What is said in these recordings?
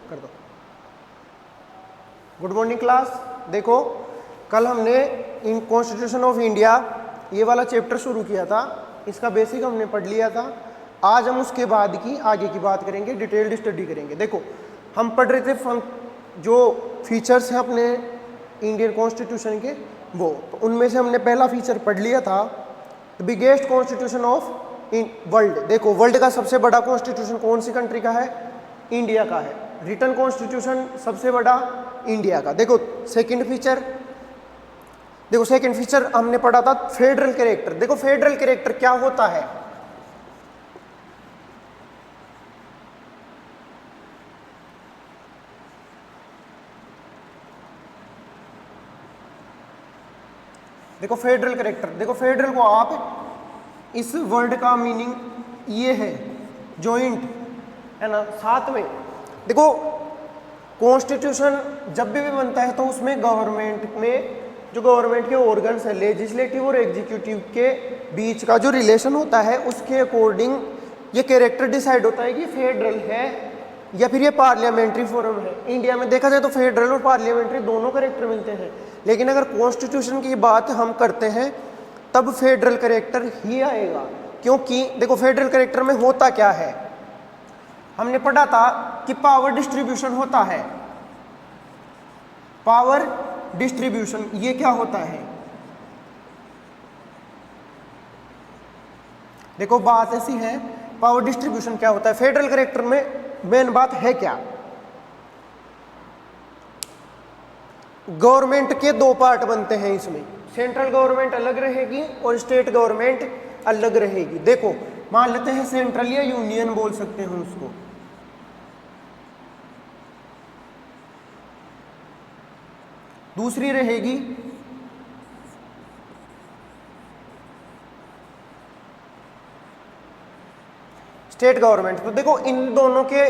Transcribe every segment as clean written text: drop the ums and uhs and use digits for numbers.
कर दो। Good morning class. देखो कल हमने इन कॉन्स्टिट्यूशन ऑफ इंडिया ये वाला चैप्टर शुरू किया था, इसका बेसिक हमने पढ़ लिया था। आज हम उसके बाद की आगे की बात करेंगे, डिटेल्ड स्टडी करेंगे। देखो हम पढ़ रहे थे जो फीचर्स हैं अपने इंडियन कॉन्स्टिट्यूशन के, वो तो उनमें से हमने पहला फीचर पढ़ लिया था, the biggest constitution of world. देखो वर्ल्ड का सबसे बड़ा कॉन्स्टिट्यूशन कौन सी कंट्री का है? इंडिया का है। रिटन कॉन्स्टिट्यूशन सबसे बड़ा इंडिया का। देखो सेकंड फीचर, देखो सेकंड फीचर हमने पढ़ा था फेडरल कैरेक्टर। देखो फेडरल कैरेक्टर क्या होता है? देखो फेडरल कैरेक्टर, देखो फेडरल को आप इस वर्ड का मीनिंग ये है जॉइंट, है ना। साथ में देखो कॉन्स्टिट्यूशन जब भी बनता है तो उसमें गवर्नमेंट में जो गवर्नमेंट के ऑर्गन्स है लेजिस्लेटिव और एग्जीक्यूटिव के बीच का जो रिलेशन होता है उसके अकॉर्डिंग ये कैरेक्टर डिसाइड होता है कि फेडरल है या फिर ये पार्लियामेंट्री फॉर्म है। इंडिया में देखा जाए तो फेडरल और पार्लियामेंट्री दोनों कैरेक्टर मिलते हैं, लेकिन अगर कॉन्स्टिट्यूशन की बात हम करते हैं तब फेडरल कैरेक्टर ही आएगा। क्योंकि देखो फेडरल कैरेक्टर में होता क्या है, हमने पढ़ा था कि पावर डिस्ट्रीब्यूशन होता है। पावर डिस्ट्रीब्यूशन ये क्या होता है? देखो बात ऐसी है, पावर डिस्ट्रीब्यूशन क्या होता है फेडरल कैरेक्टर में, मेन बात है क्या? गवर्नमेंट के दो पार्ट बनते हैं इसमें, सेंट्रल गवर्नमेंट अलग रहेगी और स्टेट गवर्नमेंट अलग रहेगी। देखो मान लेते हैं सेंट्रल या यूनियन बोल सकते हैं उसको। दूसरी रहेगी स्टेट गवर्नमेंट। तो देखो इन दोनों के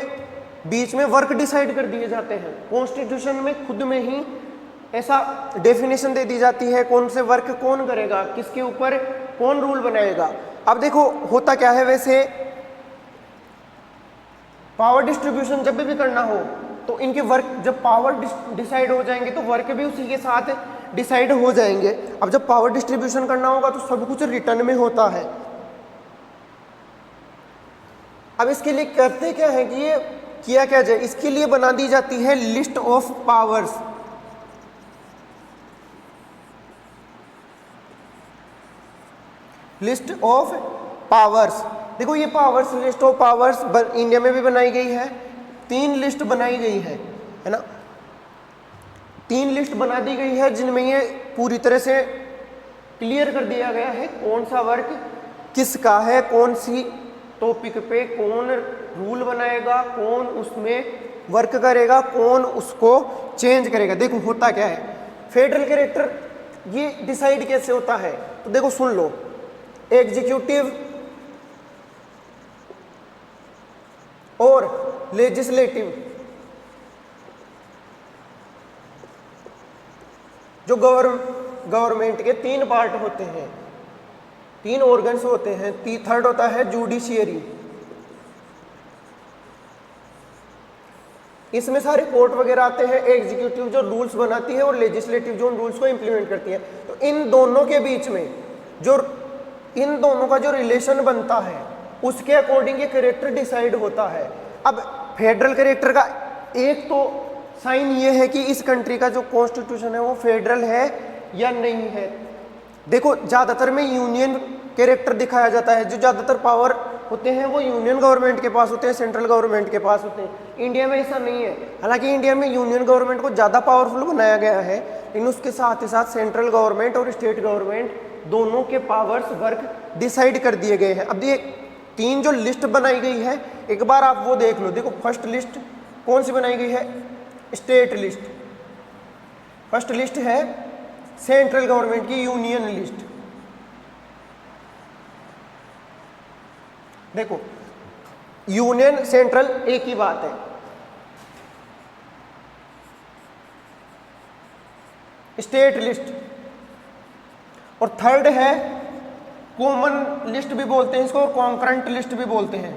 बीच में वर्क डिसाइड कर दिए जाते हैं। कॉन्स्टिट्यूशन में खुद में ही ऐसा डेफिनेशन दे दी जाती है कौन से वर्क कौन करेगा, किसके ऊपर कौन रूल बनाएगा। अब देखो होता क्या है, वैसे पावर डिस्ट्रीब्यूशन जब भी करना हो तो इनके वर्क जब पावर डिसाइड हो जाएंगे तो वर्क भी उसी के साथ डिसाइड हो जाएंगे। अब जब पावर डिस्ट्रीब्यूशन करना होगा तो सब कुछ रिटर्न में होता है। अब इसके लिए करते क्या है कि ये किया क्या जाए, इसके लिए बना दी जाती है list of powers. List of powers, देखो ये powers list of powers India में भी बनाई गई है। 3 लिस्ट बनाई गई है ना। 3 लिस्ट बना दी गई है जिनमें ये पूरी तरह से क्लियर कर दिया गया है कौन सा वर्क किसका है, कौन सी टॉपिक पे कौन रूल बनाएगा, कौन उसमें वर्क करेगा, कौन उसको चेंज करेगा। देखो होता क्या है, फेडरल कैरेक्टर ये डिसाइड कैसे होता है, तो देखो सुन लो। एग्जीक्यूटिव और लेजिस्लेटिव जो गवर्नमेंट के 3 पार्ट होते हैं, 3 ऑर्गन्स होते हैं। थर्ड होता है जुडिशियरी, इसमें सारे कोर्ट वगैरह आते हैं। एग्जीक्यूटिव जो रूल्स बनाती है और लेजिस्लेटिव जो उन रूल्स को इंप्लीमेंट करती है। तो इन दोनों के बीच में जो इन दोनों का जो रिलेशन बनता है उसके अकॉर्डिंग ये कैरेक्टर डिसाइड होता है। अब फेडरल कैरेक्टर का एक तो साइन ये है कि इस कंट्री का जो कॉन्स्टिट्यूशन है वो फेडरल है या नहीं है। देखो ज़्यादातर में यूनियन कैरेक्टर दिखाया जाता है, जो ज़्यादातर पावर होते हैं वो यूनियन गवर्नमेंट के पास होते हैं, सेंट्रल गवर्नमेंट के पास होते हैं। इंडिया में ऐसा नहीं है। हालांकि इंडिया में यूनियन गवर्नमेंट को ज़्यादा पावरफुल बनाया गया है, लेकिन उसके साथ ही साथ सेंट्रल गवर्नमेंट और स्टेट गवर्नमेंट दोनों के पावर्स वर्क डिसाइड कर दिए गए हैं। अब ये 3 जो लिस्ट बनाई गई है एक बार आप वो देख लो। देखो फर्स्ट लिस्ट कौन सी बनाई गई है? State list. फर्स्ट लिस्ट है सेंट्रल गवर्नमेंट की यूनियन लिस्ट। देखो यूनियन सेंट्रल एक ही बात है। स्टेट लिस्ट और थर्ड है कॉमन लिस्ट भी बोलते हैं इसको, और कॉन्करेंट लिस्ट भी बोलते हैं।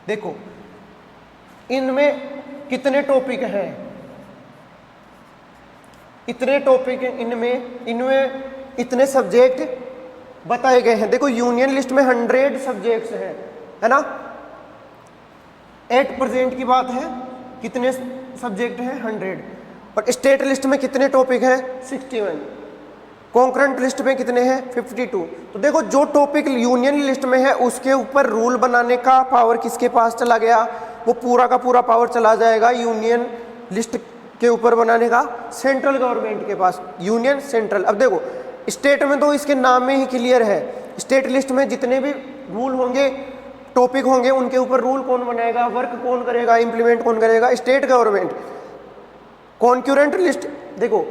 देखो इनमें कितने टॉपिक हैं, इतने टॉपिक, इनमें इतने सब्जेक्ट बताए गए हैं। देखो यूनियन लिस्ट में 100 सब्जेक्ट्स हैं, है ना। एट प्रेजेंट की बात है, कितने सब्जेक्ट हैं 100। और स्टेट लिस्ट में कितने टॉपिक हैं 61। कॉन्करेंट लिस्ट में कितने हैं 52। तो देखो जो टॉपिक यूनियन लिस्ट में है उसके ऊपर रूल बनाने का पावर किसके पास चला गया, वो पूरा का पूरा पावर चला जाएगा यूनियन लिस्ट के ऊपर बनाने का सेंट्रल गवर्नमेंट के पास। Union central. अब देखो स्टेट में तो इसके नाम में ही क्लियर है, स्टेट लिस्ट में जितने भी रूल होंगे, टॉपिक होंगे, उनके ऊपर रूल कौन बनाएगा, वर्क कौन करेगा, इंप्लीमेंट कौन करेगा, स्टेट गवर्नमेंट। कॉन्क्यूरेंट लिस्ट, देखो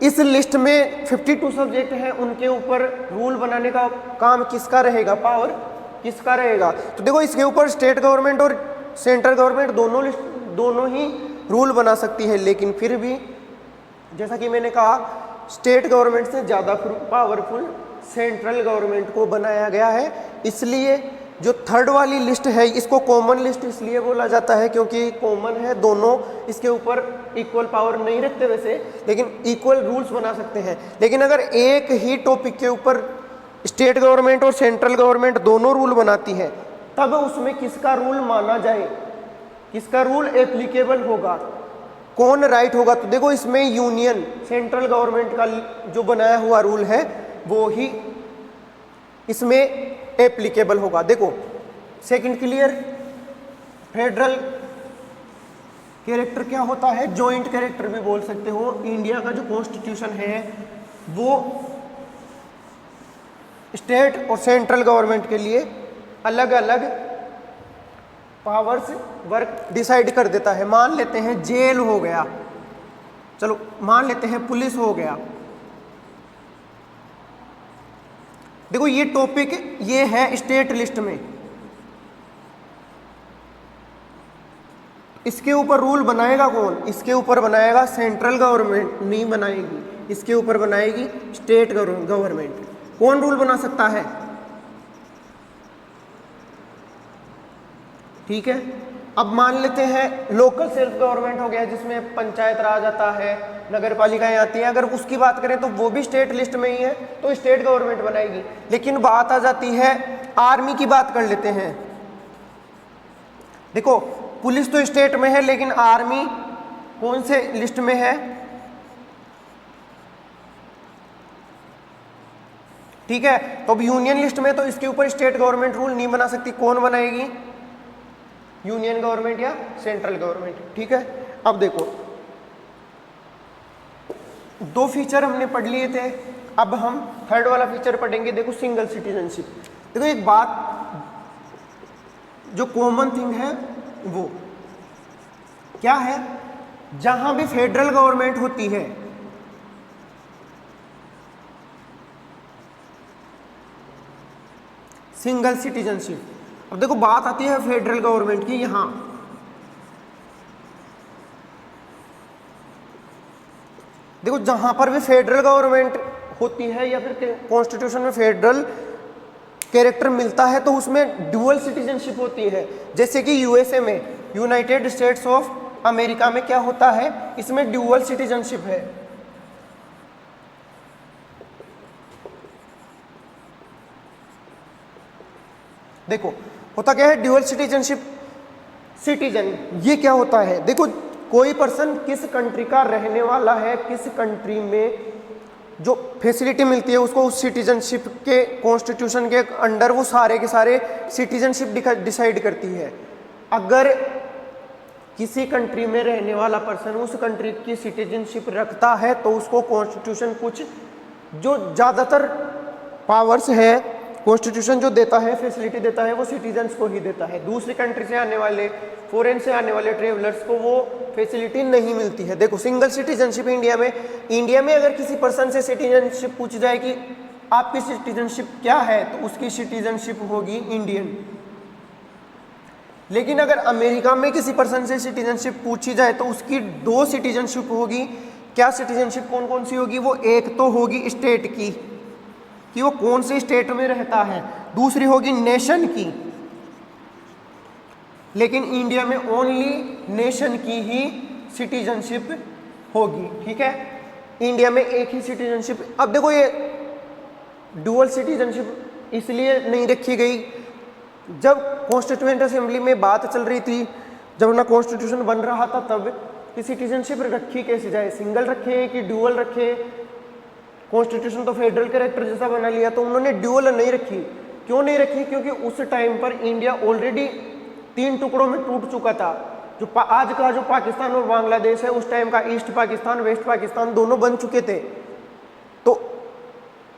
इस लिस्ट में 52 सब्जेक्ट हैं, उनके ऊपर रूल बनाने का काम किसका रहेगा, पावर किसका रहेगा। तो देखो इसके ऊपर स्टेट गवर्नमेंट और सेंट्रल गवर्नमेंट दोनों ही रूल बना सकती है, लेकिन फिर भी जैसा कि मैंने कहा स्टेट गवर्नमेंट से ज़्यादा पावरफुल सेंट्रल गवर्नमेंट को बनाया गया है। इसलिए जो थर्ड वाली लिस्ट है इसको कॉमन लिस्ट इसलिए बोला जाता है क्योंकि कॉमन है, दोनों इसके ऊपर इक्वल पावर नहीं रखते वैसे, लेकिन इक्वल रूल्स बना सकते हैं। लेकिन अगर एक ही टॉपिक के ऊपर स्टेट गवर्नमेंट और सेंट्रल गवर्नमेंट दोनों रूल बनाती है, तब उसमें किसका रूल माना जाए, किसका रूल एप्लीकेबल होगा, कौन राइट होगा। तो देखो इसमें यूनियन सेंट्रल गवर्नमेंट का जो बनाया हुआ रूल है वो ही इसमें एप्लीकेबल होगा। देखो सेकंड क्लियर। फेडरल कैरेक्टर क्या होता है, जॉइंट कैरेक्टर भी बोल सकते हो। इंडिया का जो कॉन्स्टिट्यूशन है वो स्टेट और सेंट्रल गवर्नमेंट के लिए अलग अलग पावर्स वर्क डिसाइड कर देता है। मान लेते हैं जेल हो गया, चलो मान लेते हैं पुलिस हो गया। देखो ये टॉपिक ये है स्टेट लिस्ट में, इसके ऊपर रूल बनाएगा कौन, इसके ऊपर बनाएगा सेंट्रल गवर्नमेंट नहीं बनाएगी, इसके ऊपर बनाएगी स्टेट गवर्नमेंट। कौन रूल बना सकता है, ठीक है। अब मान लेते हैं लोकल सेल्फ गवर्नमेंट हो गया जिसमें पंचायत राज आता है, नगर पालिकाएं आती हैं। अगर उसकी बात करें तो वो भी स्टेट लिस्ट में ही है, तो स्टेट गवर्नमेंट बनाएगी। लेकिन बात आ जाती है आर्मी की, बात कर लेते हैं। देखो पुलिस तो स्टेट में है, लेकिन आर्मी कौन से लिस्ट में है, ठीक है। तो अब यूनियन लिस्ट में तो इसके ऊपर स्टेट गवर्नमेंट रूल नहीं बना सकती, कौन बनाएगी, यूनियन गवर्नमेंट या सेंट्रल गवर्नमेंट, ठीक है। अब देखो दो फीचर हमने पढ़ लिए थे, अब हम थर्ड वाला फीचर पढ़ेंगे। देखो सिंगल सिटीजनशिप। देखो एक बात जो कॉमन थिंग है वो क्या है, जहां भी फेडरल गवर्नमेंट होती है सिंगल सिटीजनशिप। अब देखो बात आती है फेडरल गवर्नमेंट की, यहां देखो जहां पर भी फेडरल गवर्नमेंट होती है या फिर कॉन्स्टिट्यूशन में फेडरल कैरेक्टर मिलता है तो उसमें डुअल सिटीजनशिप होती है। जैसे कि यूएसए में, यूनाइटेड स्टेट्स ऑफ अमेरिका में क्या होता है, इसमें डुअल सिटीजनशिप है। देखो होता क्या है ड्यूअल सिटीजनशिप। सिटीजन ये क्या होता है, देखो कोई पर्सन किस कंट्री का रहने वाला है, किस कंट्री में जो फैसिलिटी मिलती है उसको उस सिटीजनशिप के कॉन्स्टिट्यूशन के अंडर वो सारे के सारे सिटीजनशिप डिसाइड करती है। अगर किसी कंट्री में रहने वाला पर्सन उस कंट्री की सिटीजनशिप रखता है तो उसको कॉन्स्टिट्यूशन कुछ जो ज़्यादातर पावर्स है कॉन्स्टिट्यूशन जो देता है, फैसिलिटी देता है, वो सिटीजन्स को ही देता है। दूसरी कंट्री से आने वाले, फॉरेन से आने वाले ट्रेवलर्स को वो फैसिलिटी नहीं मिलती है। देखो सिंगल सिटीजनशिप इंडिया में अगर किसी पर्सन से सिटीजनशिप पूछ जाए कि आपकी सिटीजनशिप क्या है, तो उसकी सिटीजनशिप होगी इंडियन। लेकिन अगर अमेरिका में किसी पर्सन से सिटीजनशिप पूछी जाए तो उसकी 2 सिटीजनशिप होगी। क्या सिटीजनशिप कौन कौन सी होगी, वो एक तो होगी स्टेट की कि वो कौन से स्टेट में रहता है, दूसरी होगी नेशन की लेकिन इंडिया में ओनली नेशन की ही सिटीजनशिप होगी, ठीक है। इंडिया में एक ही सिटीजनशिप। अब देखो ये डुअल सिटीजनशिप इसलिए नहीं रखी गई, जब कॉन्स्टिट्यूएंट असेंबली में बात चल रही थी, जब अपना कॉन्स्टिट्यूशन बन रहा था, तब कि सिटीजनशिप रखी कैसे जाए, सिंगल रखे कि डुअल रखे। कॉन्स्टिट्यूशन तो फेडरल कैरेक्टर जैसा बना लिया, तो उन्होंने डुअल नहीं रखी। क्यों नहीं रखी? क्योंकि उस टाइम पर इंडिया ऑलरेडी 3 टुकड़ों में टूट चुका था। जो आज का जो पाकिस्तान और बांग्लादेश है, उस टाइम का ईस्ट पाकिस्तान वेस्ट पाकिस्तान दोनों बन चुके थे। तो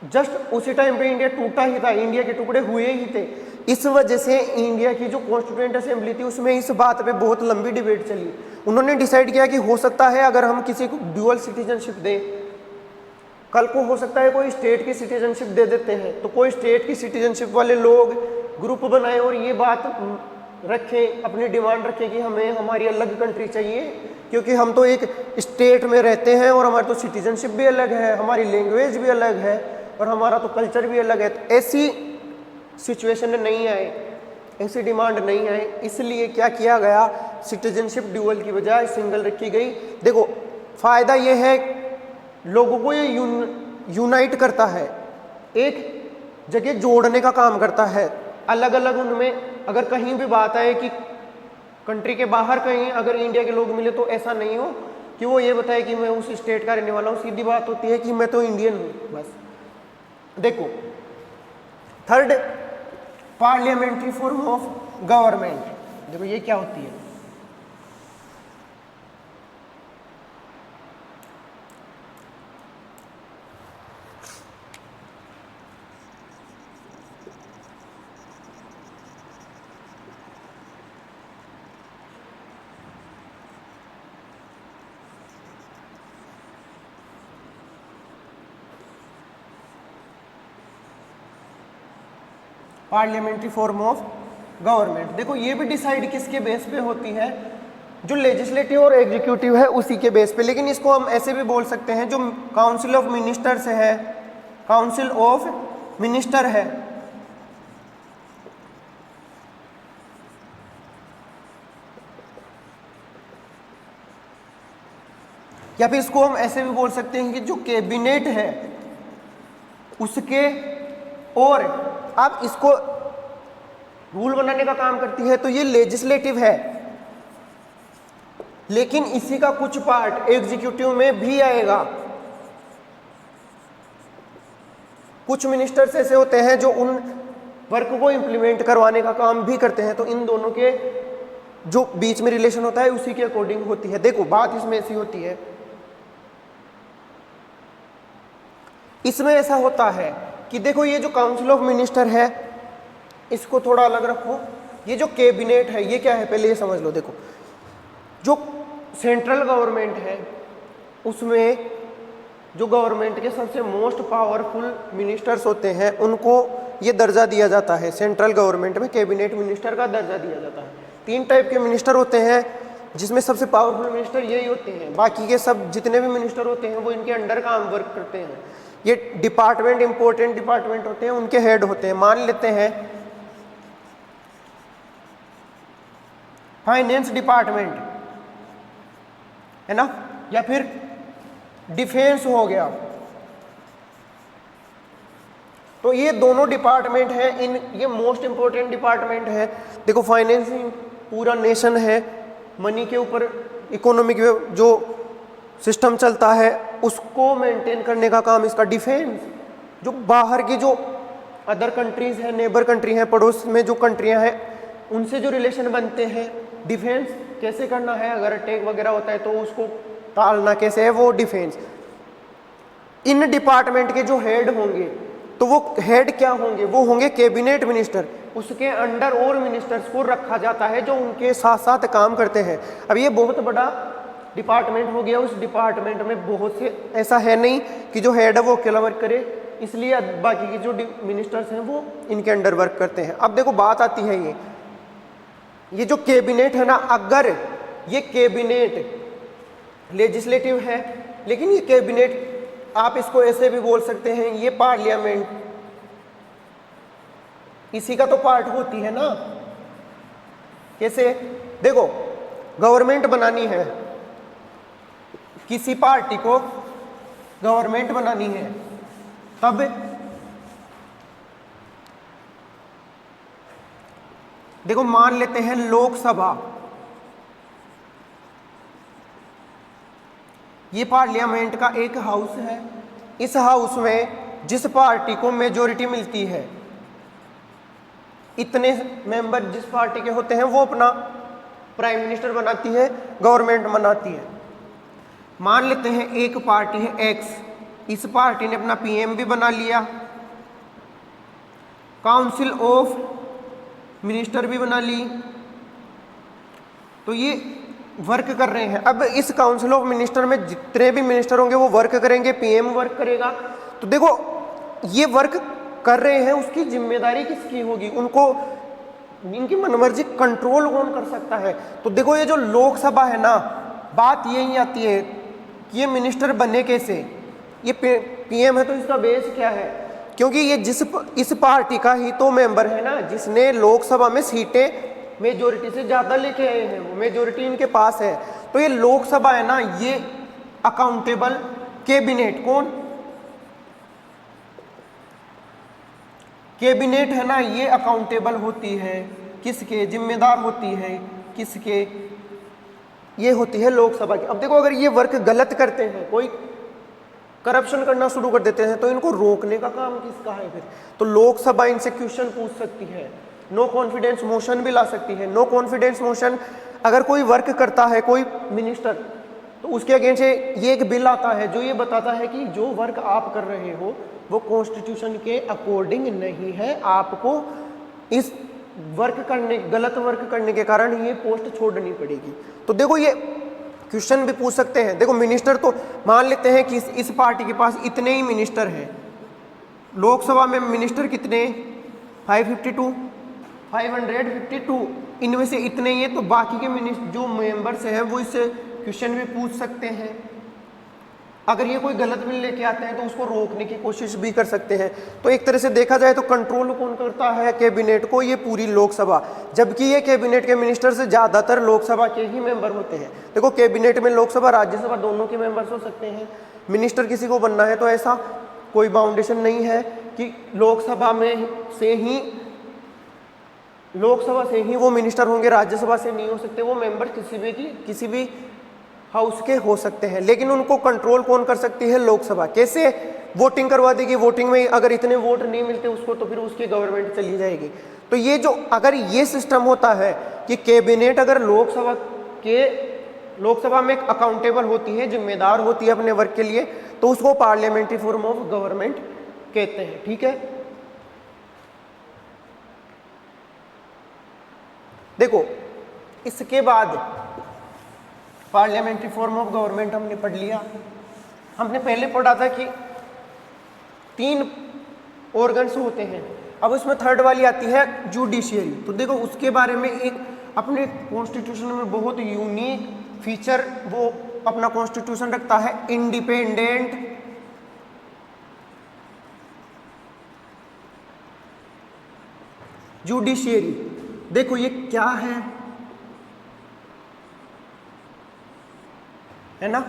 जस्ट उसी टाइम पे इंडिया टूटा ही था, इंडिया के टुकड़े हुए ही थे। इस वजह से इंडिया की जो कॉन्स्टिट्यूएंट असेंबली थी उसमें इस बात पे बहुत लंबी डिबेट चली। उन्होंने डिसाइड किया कि हो सकता है अगर हम किसी को ड्यूअल सिटीजनशिप दें, कल को हो सकता है कोई स्टेट की सिटीजनशिप दे देते हैं, तो कोई स्टेट की सिटीजनशिप वाले लोग ग्रुप बनाए और ये बात रखें, अपनी डिमांड रखें कि हमें हमारी अलग कंट्री चाहिए, क्योंकि हम तो एक स्टेट में रहते हैं और हमारी तो सिटीजनशिप भी अलग है, हमारी लैंग्वेज भी अलग है और हमारा तो कल्चर भी अलग है। तो ऐसी सिचुएशन नहीं आए, ऐसी डिमांड नहीं आए, इसलिए क्या किया गया, सिटीजनशिप ड्यूअल की बजाय सिंगल रखी गई। देखो फायदा ये है, लोगों को ये यूनाइट करता है, एक जगह जोड़ने का काम करता है। अलग अलग उनमें अगर कहीं भी बात आए कि कंट्री के बाहर कहीं अगर इंडिया के लोग मिले, तो ऐसा नहीं हो कि वो ये बताए कि मैं उस स्टेट का रहने वाला हूँ। सीधी बात होती है कि मैं तो इंडियन हूँ बस। देखो third, parliamentary form of government. देखो ये क्या होती है, पार्लियामेंट्री फॉर्म ऑफ गवर्नमेंट। देखो ये भी डिसाइड किसके बेस पे होती है, जो लेजिस्लेटिव और एग्जीक्यूटिव है उसी के बेस पे। लेकिन इसको हम ऐसे भी बोल सकते हैं, जो काउंसिल ऑफ मिनिस्टर्स है, काउंसिल ऑफ मिनिस्टर है, या फिर इसको हम ऐसे भी बोल सकते हैं कि जो कैबिनेट है उसके, और अब इसको रूल बनाने का काम करती है, तो ये लेजिस्लेटिव है। लेकिन इसी का कुछ पार्ट एग्जीक्यूटिव में भी आएगा। कुछ मिनिस्टर्स ऐसे होते हैं जो उन वर्क को इंप्लीमेंट करवाने का काम भी करते हैं, तो इन दोनों के जो बीच में रिलेशन होता है उसी के अकॉर्डिंग होती है। देखो बात इसमें ऐसी होती है, इसमें ऐसा होता है कि देखो ये जो काउंसिल ऑफ मिनिस्टर है इसको थोड़ा अलग रखो, ये जो कैबिनेट है ये क्या है पहले ये समझ लो। देखो जो सेंट्रल गवर्नमेंट है उसमें जो गवर्नमेंट के सबसे मोस्ट पावरफुल मिनिस्टर्स होते हैं उनको ये दर्जा दिया जाता है। सेंट्रल गवर्नमेंट में कैबिनेट मिनिस्टर का दर्जा दिया जाता है। 3 टाइप के मिनिस्टर होते हैं, जिसमें सबसे पावरफुल मिनिस्टर यही होते हैं। बाकी के सब जितने भी मिनिस्टर होते हैं वो इनके अंडर काम वर्क करते हैं। ये डिपार्टमेंट, इंपॉर्टेंट डिपार्टमेंट होते हैं, उनके हेड होते हैं। मान लेते हैं फाइनेंस डिपार्टमेंट है ना, या फिर डिफेंस हो गया, तो ये दोनों डिपार्टमेंट हैं, ये मोस्ट इंपॉर्टेंट डिपार्टमेंट है। देखो फाइनेंसिंग पूरा नेशन है, मनी के ऊपर इकोनॉमिक जो सिस्टम चलता है उसको मेंटेन करने का काम इसका। डिफेंस जो बाहर की जो अदर कंट्रीज हैं, नेबर कंट्री हैं, पड़ोस में जो कंट्रियां हैं उनसे जो रिलेशन बनते हैं, डिफेंस कैसे करना है, अगर अटैक वगैरह होता है तो उसको टालना कैसे है, वो डिफेंस। इन डिपार्टमेंट के जो हेड होंगे तो वो हेड क्या होंगे, वो होंगे कैबिनेट मिनिस्टर। उसके अंडर और मिनिस्टर्स को रखा जाता है जो उनके साथ साथ काम करते हैं। अब ये बहुत बड़ा डिपार्टमेंट हो गया, उस डिपार्टमेंट में बहुत से ऐसा है नहीं कि जो हेड है वो अकेला वर्क करे, इसलिए बाकी के जो मिनिस्टर्स हैं वो इनके अंडर वर्क करते हैं। अब देखो बात आती है ये जो कैबिनेट है ना, अगर ये कैबिनेट लेजिस्लेटिव है, लेकिन ये कैबिनेट आप इसको ऐसे भी बोल सकते हैं ये पार्लियामेंट इसी का तो पार्ट होती है ना। कैसे? देखो, गवर्नमेंट बनानी है, किसी पार्टी को गवर्नमेंट बनानी है, तब देखो मान लेते हैं लोकसभा, ये पार्लियामेंट का एक हाउस है। इस हाउस में जिस पार्टी को मेजोरिटी मिलती है, इतने मेंबर जिस पार्टी के होते हैं, वो अपना प्राइम मिनिस्टर बनाती है, गवर्नमेंट बनाती है। मान लेते हैं एक पार्टी है एक्स, इस पार्टी ने अपना पीएम भी बना लिया, काउंसिल ऑफ मिनिस्टर भी बना ली, तो ये वर्क कर रहे हैं। अब इस काउंसिल ऑफ मिनिस्टर में जितने भी मिनिस्टर होंगे वो वर्क करेंगे, पीएम वर्क करेगा। तो देखो ये वर्क कर रहे हैं, उसकी जिम्मेदारी किसकी होगी? उनको इनकी मनमर्जी कंट्रोल कौन कर सकता है? तो देखो ये जो लोकसभा है ना, बात यही आती है कि ये मिनिस्टर बने कैसे? ये पीएम है तो इसका बेस क्या है? क्योंकि ये इस पार्टी का ही तो मेंबर है ना, जिसने लोकसभा में सीटें मेजोरिटी से ज़्यादा लेके आए हैं, वो मेजोरिटी इनके पास है। तो ये लोकसभा है ना, ये अकाउंटेबल कैबिनेट, कौन? कैबिनेट है ना, ये अकाउंटेबल होती है किसके? जिम्मेदार होती है किसके? ये होती है लोकसभा की। अब देखो अगर ये वर्क गलत करते हैं, कोई करप्शन करना शुरू कर देते हैं, तो इनको रोकने का काम किसका है फिर? तो लोकसभा इनसे क्वेश्चन पूछ सकती है, नो कॉन्फिडेंस मोशन भी ला सकती है। नो कॉन्फिडेंस मोशन अगर कोई वर्क करता है कोई मिनिस्टर, तो उसके अगेंस्ट ये एक बिल आता है जो ये बताता है कि जो वर्क आप कर रहे हो वो कॉन्स्टिट्यूशन के अकॉर्डिंग नहीं है, आपको इस गलत वर्क करने के कारण ये पोस्ट छोड़नी पड़ेगी। तो देखो ये क्वेश्चन भी पूछ सकते हैं। देखो मिनिस्टर तो मान लेते हैं कि इस पार्टी के पास इतने ही मिनिस्टर हैं, लोकसभा में मिनिस्टर कितने? 552, इनमें से इतने ही है, तो बाकी के जो मेंबर्स हैं वो इससे क्वेश्चन भी पूछ सकते हैं। अगर ये कोई गलत बिल लेके आते हैं तो उसको रोकने की कोशिश भी कर सकते हैं। तो एक तरह से देखा जाए तो कंट्रोल कौन करता है? कैबिनेट को, ये पूरी लोकसभा। जबकि ये कैबिनेट के मिनिस्टर से ज़्यादातर लोकसभा के ही मेंबर होते हैं। देखो कैबिनेट में लोकसभा राज्यसभा दोनों के मेंबर्स हो सकते हैं। मिनिस्टर किसी को बनना है तो ऐसा कोई बाउंडेशन नहीं है कि लोकसभा से ही वो मिनिस्टर होंगे, राज्यसभा से नहीं हो सकते। वो मेंबर किसी भी हाउस के हो सकते हैं, लेकिन उनको कंट्रोल कौन कर सकती है? लोकसभा। कैसे? वोटिंग करवा देगी, वोटिंग में अगर इतने वोट नहीं मिलते उसको तो फिर उसकी गवर्नमेंट चली जाएगी। तो ये जो अगर ये सिस्टम होता है कि कैबिनेट अगर लोकसभा में अकाउंटेबल होती है, जिम्मेदार होती है अपने वर्क के लिए, तो उसको पार्लियामेंट्री फॉर्म ऑफ गवर्नमेंट कहते हैं। ठीक है, देखो इसके बाद पार्लियामेंट्री फॉर्म ऑफ गवर्नमेंट हमने पढ़ लिया। हमने पहले पढ़ा था कि 3 ऑर्गन्स होते हैं, अब उसमें थर्ड वाली आती है जुडिशियरी। तो देखो उसके बारे में एक अपने कॉन्स्टिट्यूशन में बहुत यूनिक फीचर वो अपना कॉन्स्टिट्यूशन रखता है, इंडिपेंडेंट जुडिशियरी। देखो ये क्या है ना,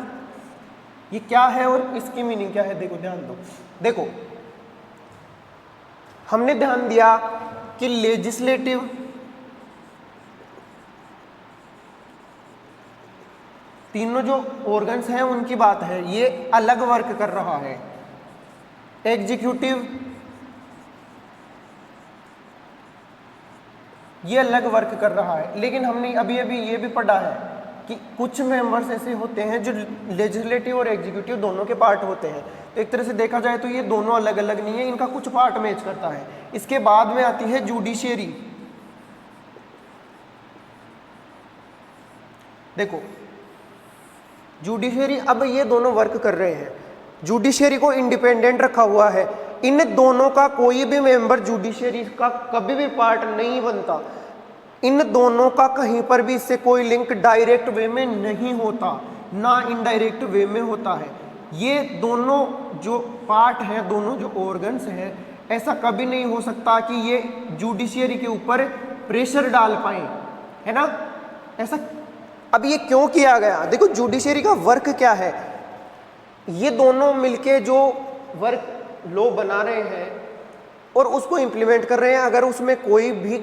ये क्या है और इसकी मीनिंग क्या है? देखो ध्यान दो। देखो हमने ध्यान दिया कि लेजिस्लेटिव तीनों जो ऑर्गन्स हैं उनकी बात है, ये अलग वर्क कर रहा है। एग्जीक्यूटिव ये अलग वर्क कर रहा है, लेकिन हमने अभी ये भी पढ़ा है कि कुछ मेंबर्स ऐसे होते हैं जो लेजिस्लेटिव और एग्जीक्यूटिव दोनों के पार्ट होते हैं। तो एक तरह से देखा जाए तो ये दोनों अलग अलग नहीं है, इनका कुछ पार्ट मैच करता है। इसके बाद में आती है जुडिशियरी। देखो जुडिशियरी, अब ये दोनों वर्क कर रहे हैं, जुडिशियरी को इंडिपेंडेंट रखा हुआ है। इन दोनों का कोई भी मेंबर जुडिशियरी का कभी भी पार्ट नहीं बनता। इन दोनों का कहीं पर भी इससे कोई लिंक डायरेक्ट वे में नहीं होता, ना इनडायरेक्ट वे में होता है। ये दोनों जो पार्ट हैं, दोनों जो ऑर्गन्स हैं, ऐसा कभी नहीं हो सकता कि ये जुडिशियरी के ऊपर प्रेशर डाल पाएं है ना, ऐसा। अब ये क्यों किया गया? देखो जुडिशरी का वर्क क्या है, ये दोनों मिलके जो वर्क लॉ बना रहे हैं और उसको इम्प्लीमेंट कर रहे हैं, अगर उसमें कोई भी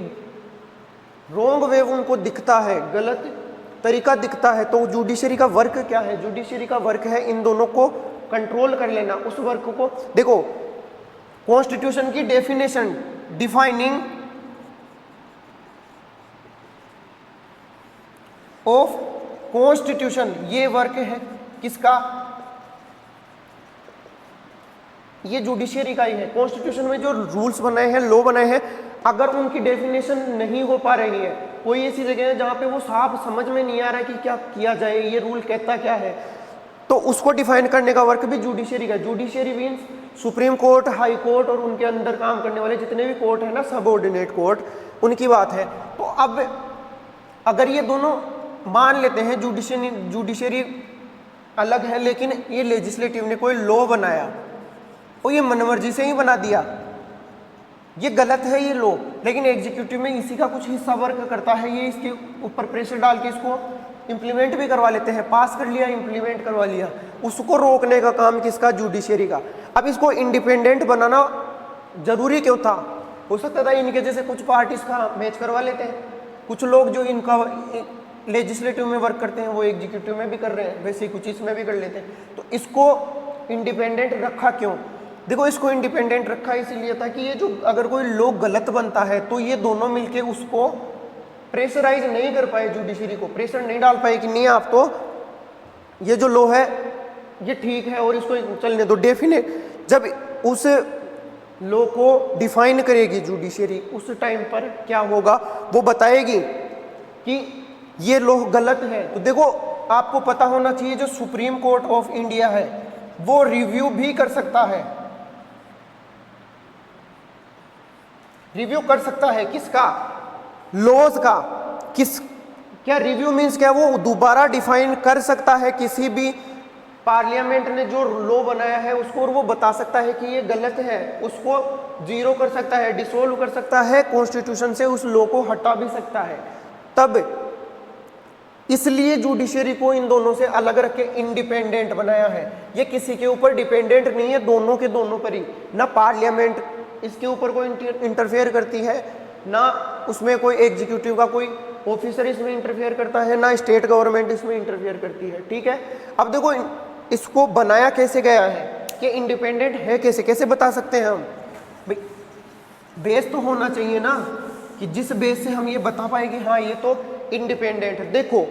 रॉन्ग वे उनको दिखता है, गलत तरीका दिखता है, तो जुडिशरी का वर्क क्या है? जुडिशरी का वर्क है इन दोनों को कंट्रोल कर लेना। उस वर्क को देखो, कॉन्स्टिट्यूशन की डेफिनेशन, डिफाइनिंग ऑफ कॉन्स्टिट्यूशन, ये वर्क है किसका? ये जुडिशरी का ही है। कॉन्स्टिट्यूशन में जो रूल्स बनाए हैं, लॉ बनाए हैं, अगर उनकी डेफिनेशन नहीं हो पा रही है, कोई ऐसी जगह है जहाँ पे वो साफ समझ में नहीं आ रहा है कि क्या किया जाए, ये रूल कहता क्या है, तो उसको डिफाइन करने का वर्क भी जुडिशरी का। Judiciary means supreme court, high court और उनके अंदर काम करने वाले जितने भी कोर्ट है ना, सबऑर्डिनेट कोर्ट, उनकी बात है। तो अब अगर ये दोनों मान लेते हैं जुडिशरी अलग है, लेकिन ये लेजिस्लेटिव ने कोई लॉ बनाया और ये मनमर्जी से ही बना दिया, ये गलत है ये लॉ, लेकिन एग्जीक्यूटिव में इसी का कुछ हिस्सा वर्क करता है, ये इसके ऊपर प्रेशर डाल के इसको इम्प्लीमेंट भी करवा लेते हैं, पास कर लिया, इम्प्लीमेंट करवा लिया, उसको रोकने का काम किसका? जुडिशरी का। अब इसको इंडिपेंडेंट बनाना जरूरी क्यों था? हो सकता था इनके जैसे कुछ पार्टीज का मैच करवा लेते हैं, कुछ लोग जो इनका लेजिस्लेटिव में वर्क करते हैं वो एग्जीक्यूटिव में भी कर रहे हैं, वैसे ही कुछ इसमें भी कर लेते हैं। तो इसको इंडिपेंडेंट रखा क्यों? देखो इसको इंडिपेंडेंट रखा इसलिए था कि ये जो अगर कोई लॉ गलत बनता है तो ये दोनों मिलके उसको प्रेशराइज नहीं कर पाए, जुडिशरी को प्रेशर नहीं डाल पाए कि नहीं आप तो ये जो लॉ है ये ठीक है और इसको चलने दो। डेफिनेट जब उस लॉ को डिफाइन करेगी जुडिशरी, उस टाइम पर क्या होगा वो बताएगी कि ये लॉ गलत है। तो देखो आपको पता होना चाहिए जो सुप्रीम कोर्ट ऑफ इंडिया है वो रिव्यू भी कर सकता है, रिव्यू कर सकता है किसका? लॉज का। किस क्या रिव्यू मीन्स क्या? वो दोबारा डिफाइन कर सकता है किसी भी पार्लियामेंट ने जो लॉ बनाया है उसको, और वो बता सकता है कि ये गलत है, उसको जीरो कर सकता है, डिसोल्व कर सकता है, कॉन्स्टिट्यूशन से उस लॉ को हटा भी सकता है। तब इसलिए जुडिशरी को इन दोनों से अलग रख के इंडिपेंडेंट बनाया है। ये किसी के ऊपर डिपेंडेंट नहीं है, दोनों के दोनों पर ही। ना पार्लियामेंट इसके ऊपर कोई इंटरफेयर करती है, ना उसमें कोई एग्जीक्यूटिव का कोई ऑफिसर इसमें इंटरफेयर करता है, ना स्टेट गवर्नमेंट इसमें इंटरफेयर करती है। ठीक है, अब देखो इसको बनाया कैसे गया है कि इंडिपेंडेंट है कैसे, कैसे बता सकते हैं हम? भाई बेस तो होना चाहिए ना, कि जिस बेस से हम ये बता पाए कि हाँ ये तो इंडिपेंडेंट है। देखो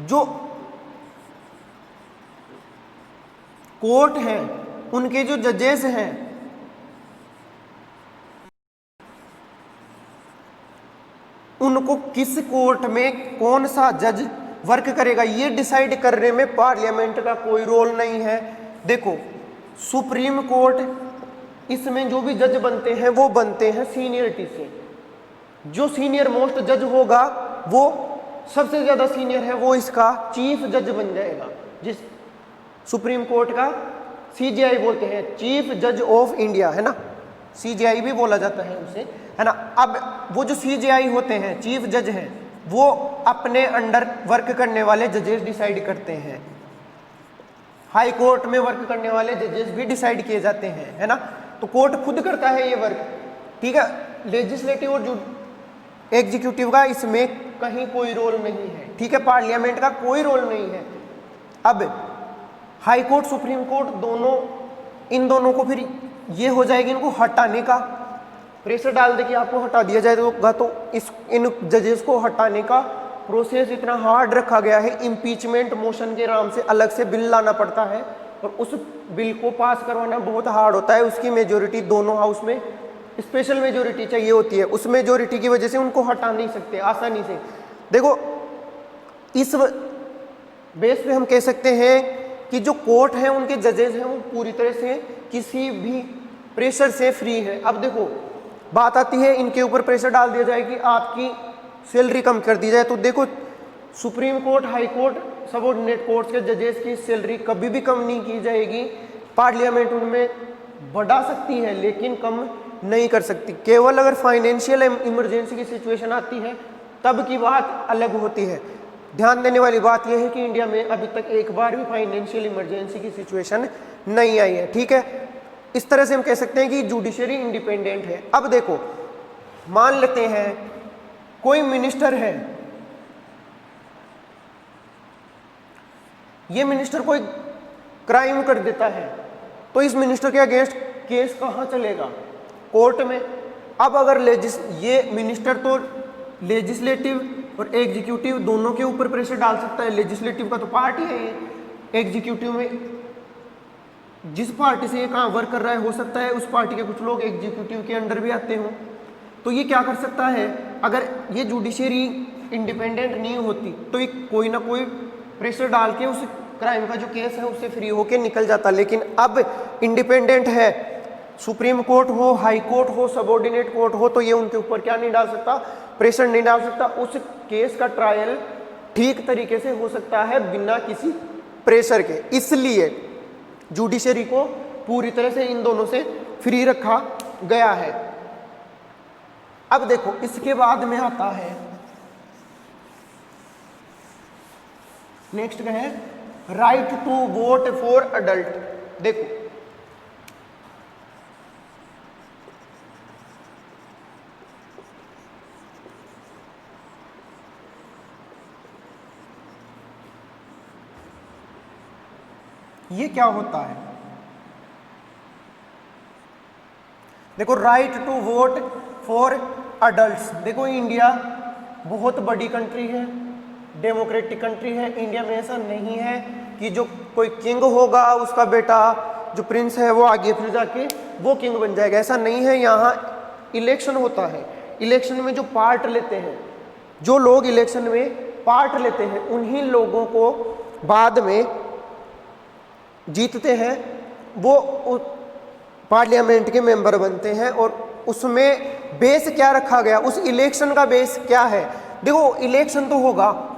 जो कोर्ट है उनके जो जजेस हैं उनको किस कोर्ट में कौन सा जज वर्क करेगा ये डिसाइड करने में पार्लियामेंट का कोई रोल नहीं है। देखो सुप्रीम कोर्ट इसमें जो भी जज बनते हैं वो बनते हैं सीनियरिटी से। जो सीनियर मोस्ट जज होगा वो सबसे ज्यादा सीनियर है, वो इसका चीफ जज बन जाएगा। जिस सुप्रीम कोर्ट का सीजेआई बोलते हैं, चीफ जज ऑफ इंडिया, है ना, सीजेआई भी बोला जाता है उसे, है ना। अब वो जो सीजेआई होते हैं, चीफ जज हैं, वो अपने अंडर वर्क करने वाले जजेस डिसाइड करते हैं। हाई कोर्ट में वर्क करने वाले जजेस भी डिसाइड किए जाते हैं, है ना। तो कोर्ट खुद करता है ये वर्क, ठीक है। लेजिस्लेटिव और जो एग्जीक्यूटिव का इसमें कहीं कोई रोल नहीं है, ठीक है। पार्लियामेंट का कोई रोल नहीं है। अब हाई कोर्ट सुप्रीम कोर्ट दोनों, इन दोनों को फिर ये हो जाएगी इनको हटाने का प्रेशर डाल दे कि आपको हटा दिया जाएगा, तो इन जजेस को हटाने का प्रोसेस इतना हार्ड रखा गया है। इम्पीचमेंट मोशन के नाम से अलग से बिल लाना पड़ता है और उस बिल को पास करवाना बहुत हार्ड होता है। उसकी मेजोरिटी दोनों हाउस में स्पेशल मेजोरिटी चाहिए होती है, उस मेजोरिटी की वजह से उनको हटा नहीं सकते आसानी से। देखो इस बेस पे हम कह सकते हैं कि जो कोर्ट है उनके जजेस हैं वो पूरी तरह से किसी भी प्रेशर से फ्री है। अब देखो बात आती है इनके ऊपर प्रेशर डाल दिया जाए कि आपकी सैलरी कम कर दी जाए, तो देखो supreme court, high court, subordinate courts के जजेस की सैलरी कभी भी कम नहीं की जाएगी। पार्लियामेंट उनमें बढ़ा सकती है लेकिन कम नहीं कर सकती। केवल अगर फाइनेंशियल इमरजेंसी की सिचुएशन आती है तब की बात अलग होती है। ध्यान देने वाली बात यह है कि इंडिया में अभी तक एक बार भी फाइनेंशियल इमरजेंसी की सिचुएशन नहीं आई है, ठीक है। इस तरह से हम कह सकते हैं कि जुडिशरी इंडिपेंडेंट है। अब देखो, मान लेते हैं कोई मिनिस्टर है, ये मिनिस्टर कोई क्राइम कर देता है, तो इस मिनिस्टर के अगेंस्ट केस कहाँ चलेगा? कोर्ट में। अब अगर ये मिनिस्टर तो लेजिस्लेटिव और एग्जीक्यूटिव दोनों के ऊपर प्रेशर डाल सकता है। लेजिस्लेटिव का तो पार्ट ही है ये, एग्जीक्यूटिव में जिस पार्टी से ये काम वर्क कर रहा है, हो सकता है उस पार्टी के कुछ लोग एग्जीक्यूटिव के अंडर भी आते हों। तो ये क्या कर सकता है, अगर ये जुडिशरी इंडिपेंडेंट नहीं होती तो ये कोई ना कोई प्रेशर डाल के उस क्राइम का जो केस है उससे फ्री होके निकल जाता। लेकिन अब इंडिपेंडेंट है, सुप्रीम कोर्ट हो, हाई कोर्ट हो, सबऑर्डिनेट कोर्ट हो, तो ये उनके ऊपर क्या नहीं डाल सकता, प्रेशर नहीं डाल सकता। उस केस का ट्रायल ठीक तरीके से हो सकता है बिना किसी प्रेशर के। इसलिए जुडिशरी को पूरी तरह से इन दोनों से फ्री रखा गया है। अब देखो, इसके बाद में आता है नेक्स्ट है right to vote for adult. देखो, ये क्या होता है? देखो, right to vote for adults. देखो, इंडिया बहुत बड़ी कंट्री है, डेमोक्रेटिक कंट्री है। इंडिया में ऐसा नहीं है कि जो कोई किंग होगा उसका बेटा जो प्रिंस है वो आगे फिर जाके वो किंग बन जाएगा, ऐसा नहीं है। यहाँ इलेक्शन होता है, इलेक्शन में जो पार्ट लेते हैं, जो लोग इलेक्शन में पार्ट लेते हैं, उन्हीं लोगों को बाद में जीतते हैं, वो पार्लियामेंट के मेंबर बनते हैं। और उसमें बेस क्या रखा गया, उस इलेक्शन का बेस क्या है? देखो, इलेक्शन तो होगा,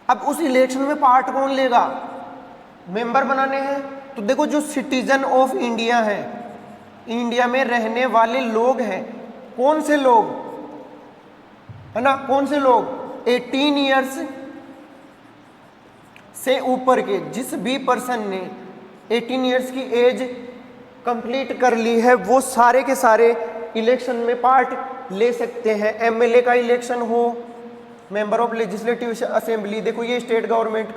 अब उस इलेक्शन में पार्ट कौन लेगा? मेंबर बनाने हैं। तो देखो, जो सिटीजन ऑफ इंडिया है, इंडिया में रहने वाले लोग हैं, कौन से लोग है ना, कौन से लोग 18 ईयर्स से ऊपर के, जिस भी पर्सन ने 18 ईयर्स की एज कंप्लीट कर ली है, वो सारे के सारे इलेक्शन में पार्ट ले सकते हैं। एमएलए का इलेक्शन हो, मेंबर ऑफ लेजिस्लेटिव असेंबली, देखो ये स्टेट गवर्नमेंट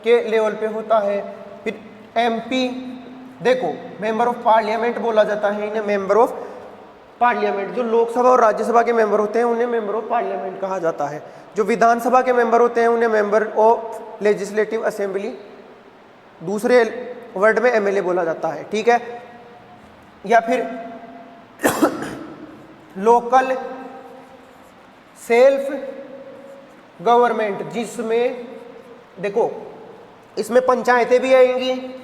के लेवल पे होता है। फिर एमपी, देखो मेंबर ऑफ पार्लियामेंट बोला जाता है इन्हें, मेंबर ऑफ पार्लियामेंट। जो लोकसभा और राज्यसभा के मेंबर होते हैं उन्हें मेंबर ऑफ पार्लियामेंट कहा जाता है। जो विधानसभा के मेंबर होते हैं उन्हें मेंबर ऑफ लेजिस्लेटिव असेंबली, दूसरे वर्ड में एमएलए बोला जाता है, ठीक है। या फिर लोकल सेल्फ गवर्नमेंट, जिसमें देखो इसमें पंचायतें भी आएंगी,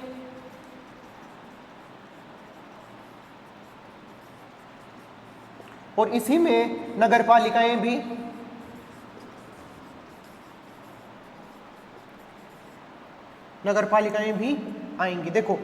और इसी में नगर पालिकाएं भी आएंगी। देखो,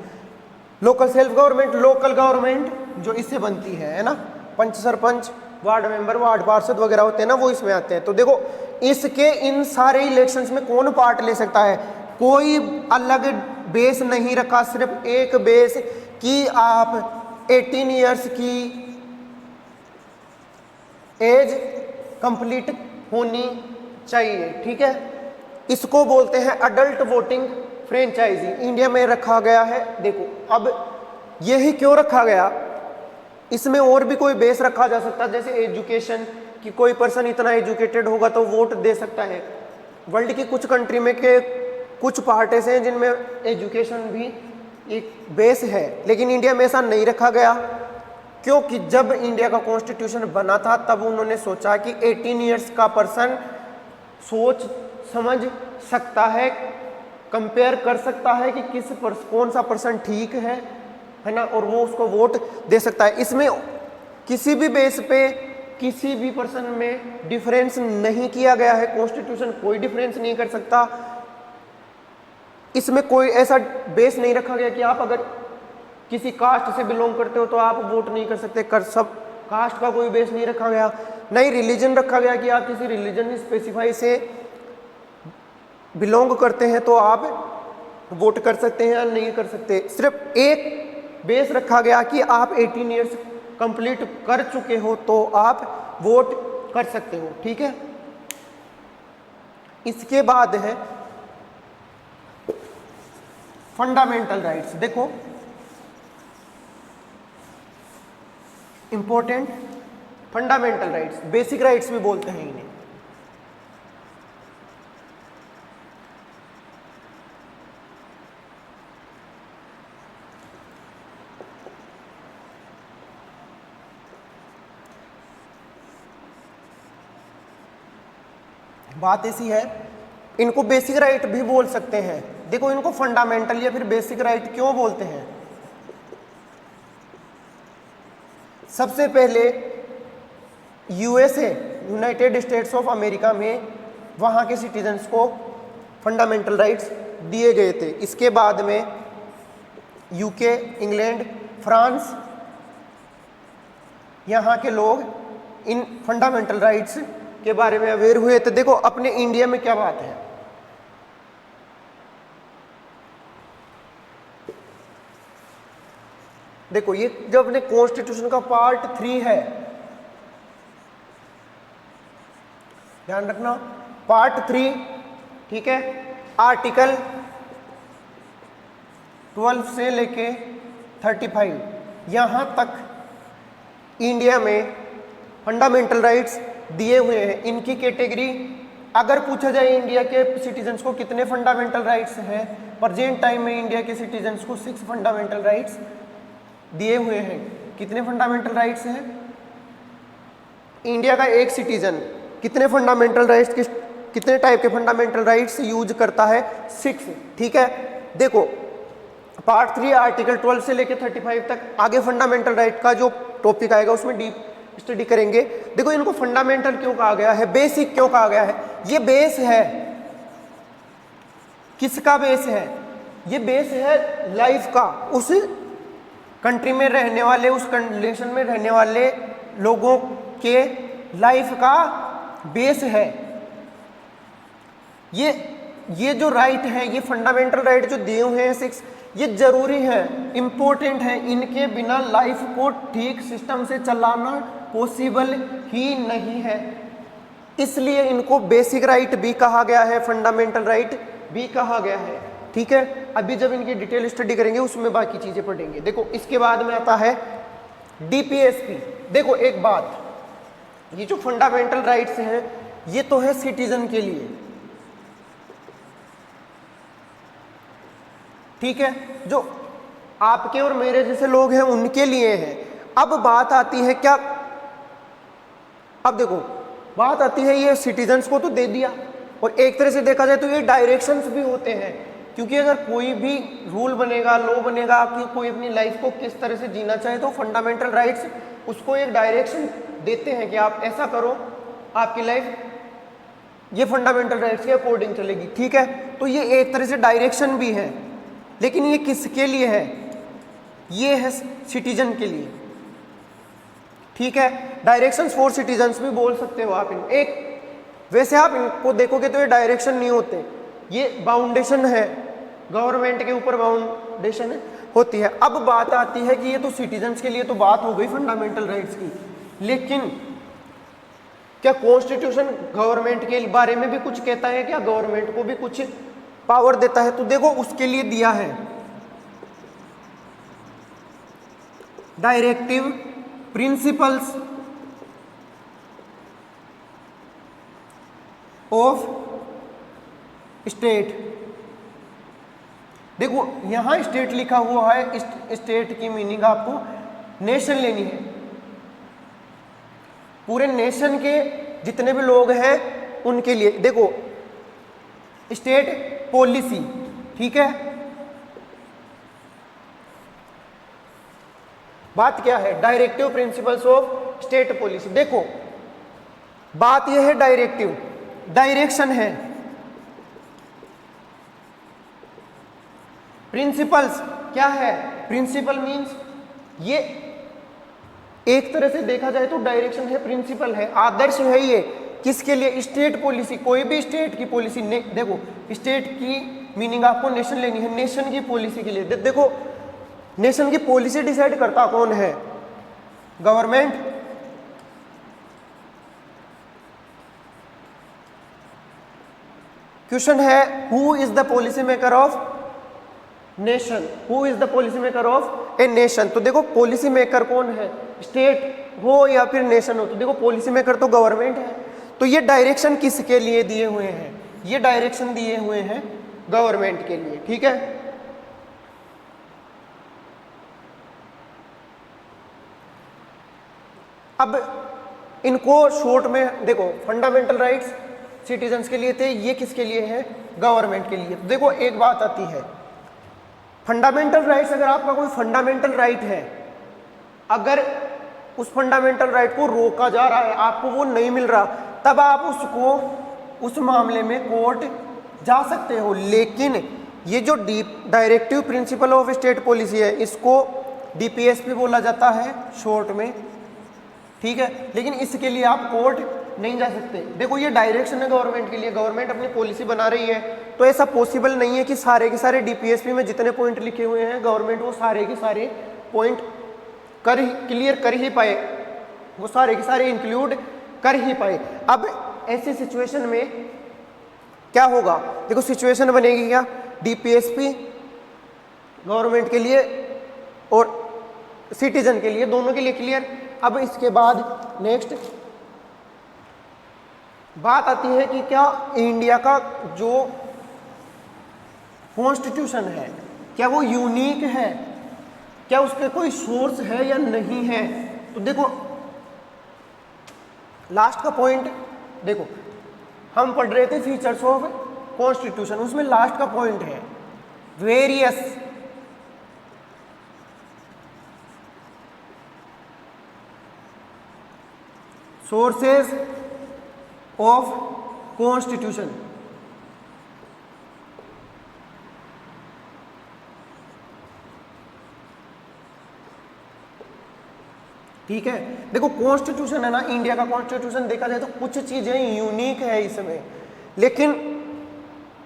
local self government, local government जो इससे बनती है ना, पंच सरपंच, वार्ड मेंबर, वार्ड पार्षद वगैरह होते हैं ना, वो इसमें आते हैं। तो देखो, इसके इन सारे इलेक्शंस में कौन पार्ट ले सकता है? कोई अलग बेस नहीं रखा, सिर्फ एक बेस कि आप 18 ईयर्स की एज कंप्लीट होनी चाहिए, ठीक है। इसको बोलते हैं अडल्ट वोटिंग फ्रेंचाइजी, इंडिया में रखा गया है। देखो, अब यही क्यों रखा गया, इसमें और भी कोई बेस रखा जा सकता है, जैसे एजुकेशन, कि कोई पर्सन इतना एजुकेटेड होगा तो वोट दे सकता है। वर्ल्ड की कुछ कंट्री में के कुछ पार्ट ऐसे हैं जिनमें एजुकेशन भी एक बेस है, लेकिन इंडिया में ऐसा नहीं रखा गया, क्योंकि जब इंडिया का कॉन्स्टिट्यूशन बना था तब उन्होंने सोचा कि 18 ईयर्स का पर्सन सोच समझ सकता है, कंपेयर कर सकता है कि कौन सा पर्सन ठीक है ना, और वो उसको वोट दे सकता है। इसमें किसी भी बेस पे किसी भी पर्सन में डिफरेंस नहीं किया गया है, कॉन्स्टिट्यूशन कोई डिफरेंस नहीं कर सकता। इसमें कोई ऐसा बेस नहीं रखा गया कि आप अगर किसी कास्ट से बिलोंग करते हो तो आप वोट नहीं कर सकते, सब कास्ट का कोई बेस नहीं रखा गया। नहीं रिलीजन रखा गया कि आप किसी रिलीजन स्पेसिफाई से बिलोंग करते हैं तो आप वोट कर सकते हैं या नहीं कर सकते। सिर्फ एक बेस रखा गया कि आप 18 ईयर्स कंप्लीट कर चुके हो तो आप वोट कर सकते हो, ठीक है। इसके बाद है फंडामेंटल राइट्स। देखो important fundamental rights, basic rights भी बोलते हैं इन्हें। बात ऐसी है, इनको बेसिक राइट भी बोल सकते हैं। देखो इनको फंडामेंटल या फिर बेसिक राइट क्यों बोलते हैं। सबसे पहले USA, United states of America में वहाँ के सिटीजन्स को फंडामेंटल राइट्स दिए गए थे। इसके बाद में यूके, इंग्लैंड, फ्रांस, यहाँ के लोग इन फंडामेंटल राइट्स के बारे में अवेयर हुए थे। देखो अपने इंडिया में क्या बात है, देखो ये जो अपने कॉन्स्टिट्यूशन का पार्ट 3 है, ध्यान रखना पार्ट 3, ठीक है। आर्टिकल 12 से लेके 35 यहाँ तक इंडिया में फंडामेंटल राइट्स दिए हुए हैं। इनकी कैटेगरी अगर पूछा जाए इंडिया के सिटीजन्स को कितने फंडामेंटल राइट्स हैं, प्रेजेंट टाइम में इंडिया के सिटीजन्स को 6 फंडामेंटल राइट्स दिए हुए हैं। कितने फंडामेंटल राइट्स हैं? इंडिया का एक सिटीजन कितने फंडामेंटल राइट्स, कितने टाइप के फंडामेंटल राइट्स यूज करता है? 6, ठीक है। देखो पार्ट 3 आर्टिकल 12 से लेकर 35 तक आगे फंडामेंटल राइट का जो टॉपिक आएगा उसमें डीप स्टडी करेंगे। देखो इनको फंडामेंटल क्यों कहा गया है, बेसिक क्यों कहा गया है? ये बेस है, किसका बेस है? ये बेस है लाइफ का, उस कंट्री में रहने वाले, उस कंडीशन में रहने वाले लोगों के लाइफ का बेस है। ये जो राइट है, ये फंडामेंटल राइट जो दिए हुए हैं 6, ये जरूरी है, इंपॉर्टेंट है। इनके बिना लाइफ को ठीक सिस्टम से चलाना पॉसिबल ही नहीं है। इसलिए इनको बेसिक राइट भी कहा गया है, फंडामेंटल राइट भी कहा गया है, ठीक है। अभी जब इनकी डिटेल स्टडी करेंगे उसमें बाकी चीजें पढ़ेंगे। देखो इसके बाद में आता है डीपीएसपी। देखो एक बात, ये जो फंडामेंटल राइट्स हैं ये तो है सिटीजन के लिए, ठीक है, जो आपके और मेरे जैसे लोग हैं उनके लिए है। अब बात आती है क्या, अब देखो बात आती है ये सिटीजन्स को तो दे दिया, और एक तरह से देखा जाए तो ये डायरेक्शंस भी होते हैं, क्योंकि अगर कोई भी रूल बनेगा, लॉ बनेगा कि कोई अपनी लाइफ को किस तरह से जीना चाहे तो फंडामेंटल राइट्स उसको एक डायरेक्शन देते हैं कि आप ऐसा करो, आपकी लाइफ ये फंडामेंटल राइट्स के अकॉर्डिंग चलेगी, ठीक है। तो ये एक तरह से डायरेक्शन भी है, लेकिन ये किसके लिए है? ये है सिटीजन के लिए, ठीक है। डायरेक्शंस फॉर सिटीजन्स भी बोल सकते हो आप इनको। एक वैसे आप इनको देखोगे तो ये डायरेक्शन नहीं होते, ये बाउंडेशन है, गवर्नमेंट के ऊपर बाउंडेशन होती है। अब बात आती है कि ये तो सिटीजन्स के लिए तो बात हो गई फंडामेंटल राइट्स की, लेकिन क्या कॉन्स्टिट्यूशन गवर्नमेंट के बारे में भी कुछ कहता है? क्या गवर्नमेंट को भी कुछ पावर देता है? तो देखो उसके लिए दिया है डायरेक्टिव प्रिंसिपल्स ऑफ स्टेट। देखो यहां स्टेट लिखा हुआ है, स्टेट की मीनिंग आपको नेशन लेनी है। पूरे नेशन के जितने भी लोग हैं उनके लिए। देखो स्टेट पॉलिसी, ठीक है। बात क्या है? Directive principles of state policy. देखो बात यह है डायरेक्टिव, डायरेक्शन है। प्रिंसिपल्स क्या है? प्रिंसिपल मींस ये एक तरह से देखा जाए तो डायरेक्शन है, प्रिंसिपल है, आदर्श है ये किसके लिए? स्टेट पॉलिसी, कोई भी स्टेट की पॉलिसी। देखो स्टेट की मीनिंग आपको नेशन लेनी है, नेशन की पॉलिसी के लिए। देखो नेशन की पॉलिसी डिसाइड करता कौन है? गवर्नमेंट। क्वेश्चन है who is the policy maker of nation? Who is the policy maker of a nation? तो देखो पॉलिसी मेकर कौन है? स्टेट हो या फिर नेशन हो, तो देखो पॉलिसी मेकर तो गवर्नमेंट है। तो ये डायरेक्शन किसके लिए दिए हुए हैं? ये डायरेक्शन दिए हुए हैं गवर्नमेंट के लिए, ठीक है। अब इनको शॉर्ट में देखो, फंडामेंटल राइट्स सिटीजन्स के लिए थे, ये किसके लिए है? गवर्नमेंट के लिए। तो देखो एक बात आती है, फंडामेंटल राइट्स, अगर आपका कोई फंडामेंटल राइट है, अगर उस फंडामेंटल राइट को रोका जा रहा है, आपको वो नहीं मिल रहा, तब आप उसको उस मामले में कोर्ट जा सकते हो। लेकिन ये जो directive principle of state policy है, इसको डीपीएसपी बोला जाता है शॉर्ट में, ठीक है। लेकिन इसके लिए आप कोर्ट नहीं जा सकते। देखो ये डायरेक्शन है गवर्नमेंट के लिए, गवर्नमेंट अपनी पॉलिसी बना रही है, तो ऐसा पॉसिबल नहीं है कि सारे के सारे डीपीएसपी में जितने पॉइंट लिखे हुए हैं गवर्नमेंट वो सारे के सारे पॉइंट क्लियर कर ही पाए, वो सारे के सारे इंक्लूड कर ही पाए। अब ऐसी सिचुएशन में क्या होगा? देखो सिचुएशन बनेगी क्या? डीपीएसपी गवर्नमेंट के लिए और सिटीजन के लिए, दोनों के लिए क्लियर। अब इसके बाद नेक्स्ट बात आती है कि क्या इंडिया का जो कॉन्स्टिट्यूशन है क्या वो यूनिक है, क्या उसके कोई सोर्स है या नहीं है? तो देखो लास्ट का पॉइंट, देखो हम पढ़ रहे थे फीचर्स ऑफ कॉन्स्टिट्यूशन, उसमें लास्ट का पॉइंट है वेरियस सोर्सेज ऑफ कॉन्स्टिट्यूशन। ठीक है, देखो कॉन्स्टिट्यूशन है ना, इंडिया का कॉन्स्टिट्यूशन देखा जाए तो कुछ चीजें यूनिक है इसमें, लेकिन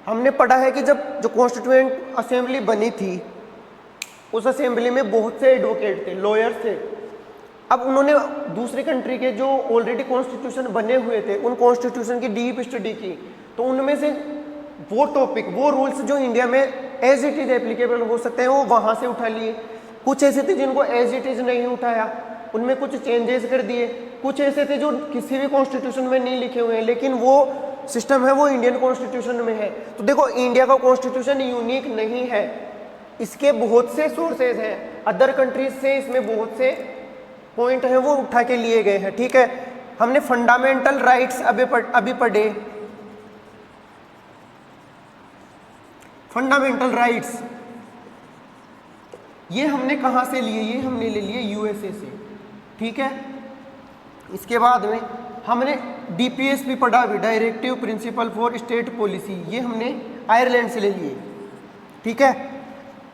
हमने पढ़ा है कि जब जो कॉन्स्टिट्यूएंट असेंबली बनी थी, उस असेंबली में बहुत से एडवोकेट थे, लॉयर्स थे। अब उन्होंने दूसरी कंट्री के जो ऑलरेडी कॉन्स्टिट्यूशन बने हुए थे, उन कॉन्स्टिट्यूशन की डीप स्टडी की, तो उनमें से वो टॉपिक, वो रूल्स जो इंडिया में एज इट इज एप्लीकेबल हो सकते हैं, वो वहाँ से उठा लिए। कुछ ऐसे थे जिनको एज इट इज नहीं उठाया, उनमें कुछ चेंजेस कर दिए। कुछ ऐसे थे जो किसी भी कॉन्स्टिट्यूशन में नहीं लिखे हुए हैं, लेकिन वो सिस्टम है वो इंडियन कॉन्स्टिट्यूशन में है। तो देखो इंडिया का कॉन्स्टिट्यूशन यूनिक नहीं है, इसके बहुत से सोर्सेज हैं, अदर कंट्रीज से इसमें बहुत से पॉइंट है वो उठा के लिए गए हैं, ठीक है। हमने फंडामेंटल राइट्स अभी पढ़े, फंडामेंटल राइट्स ये हमने कहाँ से लिए? ये हमने ले लिए यूएसए से, ठीक है। इसके बाद में हमने डीपीएसपी पढ़ा भी, directive principle for state policy, ये हमने आयरलैंड से ले लिए, ठीक है।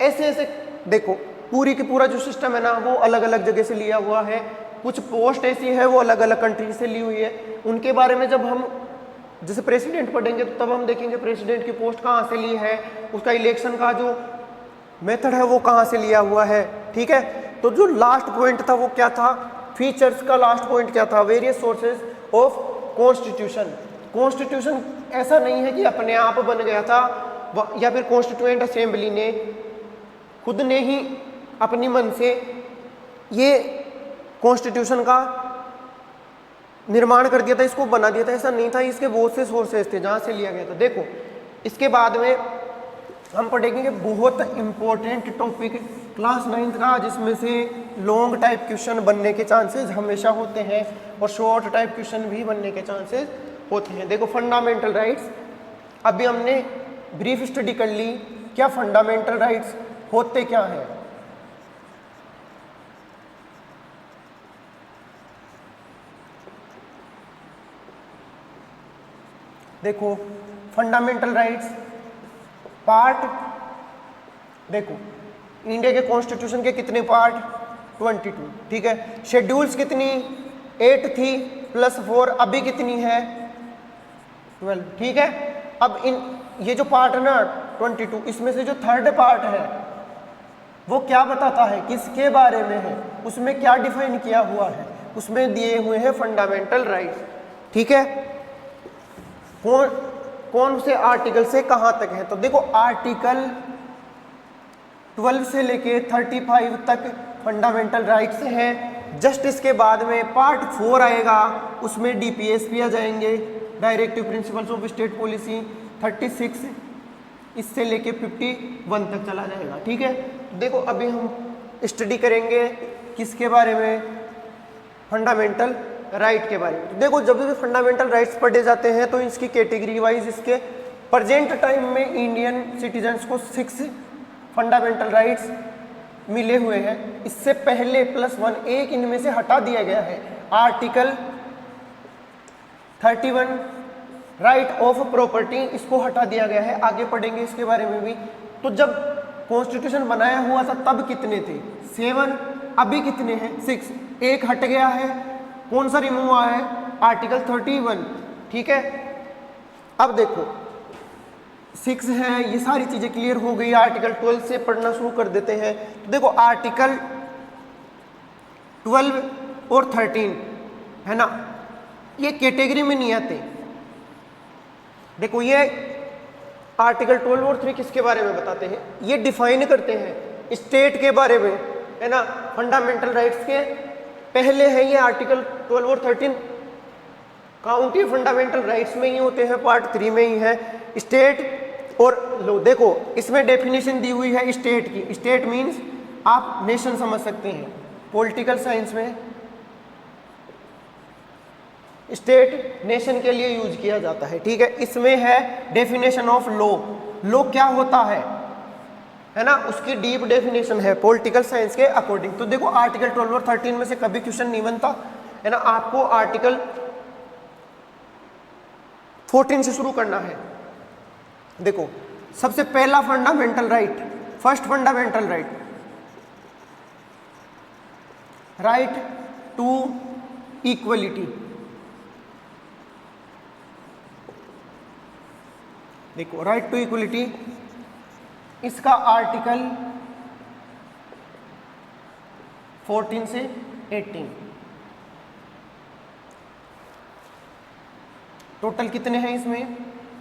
ऐसे ऐसे देखो पूरी की पूरा जो सिस्टम है ना वो अलग अलग जगह से लिया हुआ है। कुछ पोस्ट ऐसी है वो अलग अलग कंट्री से ली हुई है, उनके बारे में जब हम जैसे प्रेसिडेंट पढ़ेंगे तो तब हम देखेंगे प्रेसिडेंट की पोस्ट कहाँ से ली है, उसका इलेक्शन का जो मेथड है वो कहाँ से लिया हुआ है, ठीक है। तो जो लास्ट पॉइंट था वो क्या था? फीचर्स का लास्ट पॉइंट क्या था? Various sources of constitution. Constitution ऐसा नहीं है कि अपने आप बन गया था या फिर कॉन्स्टिट्यूएंट असेंबली ने खुद ने ही अपनी मन से ये कॉन्स्टिट्यूशन का निर्माण कर दिया था, इसको बना दिया था, ऐसा नहीं था। इसके बहुत से सोर्सेज थे जहाँ से लिया गया था। देखो इसके बाद में हम पढ़ेंगे बहुत इंपॉर्टेंट टॉपिक क्लास 9th का, जिसमें से लॉन्ग टाइप क्वेश्चन बनने के चांसेस हमेशा होते हैं और शॉर्ट टाइप क्वेश्चन भी बनने के चांसेस होते हैं। देखो फंडामेंटल राइट्स अभी हमने ब्रीफ स्टडी कर ली, क्या फंडामेंटल राइट्स होते क्या हैं। देखो फंडामेंटल राइट्स पार्ट, देखो इंडिया के कॉन्स्टिट्यूशन के कितने पार्ट? 22, ठीक है। शेड्यूल्स कितनी 8 थी +4, अभी कितनी है 12, ठीक है। अब इन ये जो पार्ट है ना 22, इसमें से जो थर्ड पार्ट है वो क्या बताता है, किसके बारे में है, उसमें क्या डिफाइन किया हुआ है, उसमें दिए हुए हैं फंडामेंटल राइट्स, ठीक है। कौन से आर्टिकल से कहां तक है, तो देखो आर्टिकल 12 से लेके 35 तक फंडामेंटल राइट्स हैं। जस्ट इसके बाद में पार्ट 4 आएगा, उसमें डीपीएसपी आ जाएंगे, directive principles of state policy 36 इससे लेके 51 तक चला जाएगा, ठीक है। देखो अभी हम स्टडी करेंगे किसके बारे में, फंडामेंटल राइट के बारे में। तो देखो जब भी फंडामेंटल राइट्स पढ़े जाते हैं तो इसकी कैटेगरी वाइज इसके प्रेजेंट टाइम में इंडियन सिटीजन्स को 6 फंडामेंटल राइट्स मिले हुए हैं। इससे पहले +1 एक इनमें से हटा दिया गया है, आर्टिकल 31 राइट ऑफ प्रॉपर्टी, इसको हटा दिया गया है, आगे पढ़ेंगे इसके बारे में भी। तो जब कॉन्स्टिट्यूशन बनाया हुआ था तब कितने थे 7, अभी कितने हैं 6, एक हट गया है, कौन सा रिमूव हुआ है, आर्टिकल 31, ठीक है। अब देखो 6 है, ये सारी चीजें क्लियर हो गई। आर्टिकल 12 से पढ़ना शुरू कर देते हैं। तो देखो आर्टिकल 12 और 13 है ना, ये कैटेगरी में नहीं आते। देखो ये आर्टिकल 12 और 3 किसके बारे में बताते हैं, ये डिफाइन करते हैं स्टेट के बारे में, है ना। फंडामेंटल राइट्स के पहले है ये आर्टिकल 12 और 13 काउंटी फंडामेंटल राइट्स में ही होते हैं, पार्ट 3 में ही है स्टेट। और लो देखो इसमें डेफिनेशन दी हुई है स्टेट की। स्टेट मीन्स आप नेशन समझ सकते हैं, पॉलिटिकल साइंस में स्टेट नेशन के लिए यूज किया जाता है, ठीक है। इसमें है डेफिनेशन ऑफ लॉ, लॉ क्या होता है ना, उसकी डीप डेफिनेशन है पॉलिटिकल साइंस के अकॉर्डिंग। तो देखो आर्टिकल 12 और 13 में से कभी क्वेश्चन नहीं बनता, है ना। आपको आर्टिकल 14 से शुरू करना है। देखो सबसे पहला fundamental right, first fundamental right, right to equality. देखो राइट टू इक्वलिटी, इसका आर्टिकल 14 से 18, टोटल कितने हैं इसमें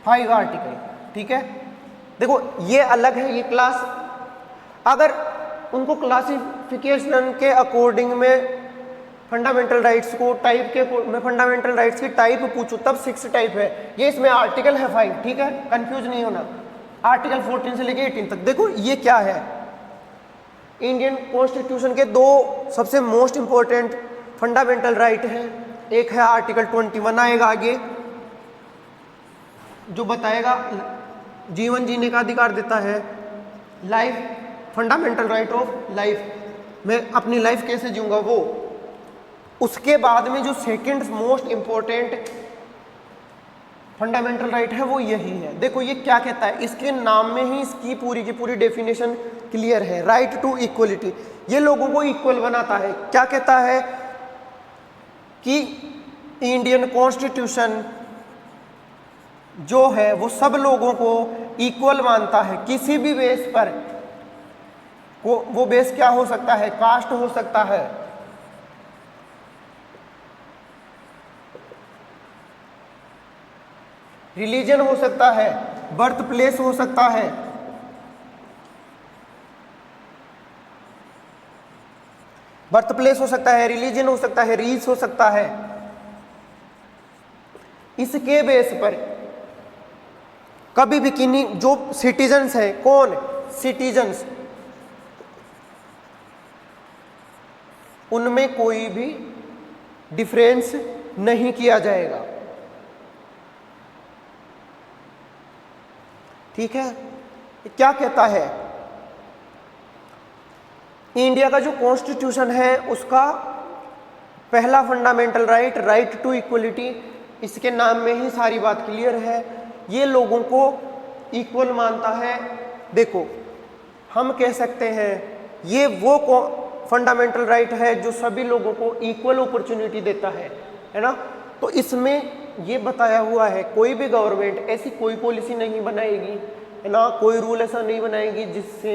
5 आर्टिकल, ठीक है। देखो ये अलग है, ये क्लास, अगर उनको क्लासिफिकेशन के अकॉर्डिंग में फंडामेंटल राइट्स को टाइप के मैं फंडामेंटल राइट्स की टाइप पूछूं तब 6 टाइप है, ये इसमें आर्टिकल है 5, ठीक है, कंफ्यूज नहीं होना। आर्टिकल 14 से लेके 18 तक। देखो ये क्या है, इंडियन कॉन्स्टिट्यूशन के 2 सबसे मोस्ट इंपॉर्टेंट फंडामेंटल राइट हैं। एक है आर्टिकल 21 आएगा आगे, जो बताएगा जीवन जीने का अधिकार देता है, life, fundamental right of life, मैं अपनी लाइफ कैसे जीऊंगा वो। उसके बाद में जो second most important fundamental right है वो यही है। देखो ये क्या कहता है, इसके नाम में ही इसकी पूरी की पूरी डेफिनेशन क्लियर है, राइट टू इक्वलिटी। ये लोगों को इक्वल बनाता है। क्या कहता है कि इंडियन कॉन्स्टिट्यूशन जो है वो सब लोगों को इक्वल मानता है, किसी भी बेस पर। वो बेस क्या हो सकता है, कास्ट हो सकता है, रिलीजन हो सकता है, बर्थ प्लेस हो सकता है, बर्थ प्लेस हो सकता है, रिलीजन हो सकता है, रीस हो सकता है। इसके बेस पर कभी भी किन्हीं जो सिटीजन्स हैं, कौन सिटीजन्स, उनमें कोई भी डिफरेंस नहीं किया जाएगा, ठीक है। क्या कहता है, इंडिया का जो कॉन्स्टिट्यूशन है उसका पहला fundamental right, right to equality, इसके नाम में ही सारी बात क्लियर है। ये लोगों को इक्वल मानता है। देखो हम कह सकते हैं ये वो फंडामेंटल राइट है जो सभी लोगों को इक्वल अपॉर्चुनिटी देता है ना। तो इसमें ये बताया हुआ है कोई भी गवर्नमेंट ऐसी कोई पॉलिसी नहीं बनाएगी, है ना, कोई रूल ऐसा नहीं बनाएगी जिससे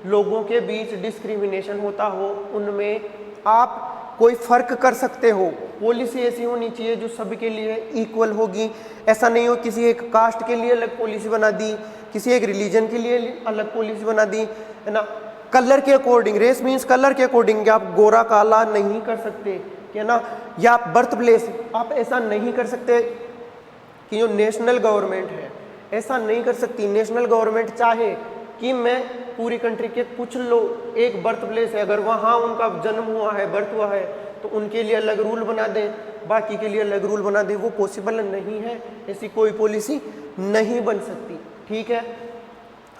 लोगों के बीच डिस्क्रिमिनेशन होता हो, उनमें आप कोई फर्क कर सकते हो। पॉलिसी ऐसी होनी चाहिए जो सभी के लिए इक्वल होगी। ऐसा नहीं हो किसी एक कास्ट के लिए अलग पॉलिसी बना दी, किसी एक रिलीजन के लिए अलग पॉलिसी बना दी, है ना। कलर के अकॉर्डिंग, रेस मीन्स कलर के अकॉर्डिंग, आप गोरा काला नहीं कर सकते, है ना, या बर्थ प्लेस आप ऐसा नहीं कर सकते कि जो नेशनल गवर्नमेंट है ऐसा नहीं कर सकती। नेशनल गवर्नमेंट चाहे कि मैं पूरी कंट्री के कुछ लोग, एक बर्थ प्लेस है अगर वहाँ उनका जन्म हुआ है, बर्थ हुआ है, तो उनके लिए अलग रूल बना दें, बाकी के लिए अलग रूल बना दें, वो पॉसिबल नहीं है। ऐसी कोई पॉलिसी नहीं बन सकती, ठीक है।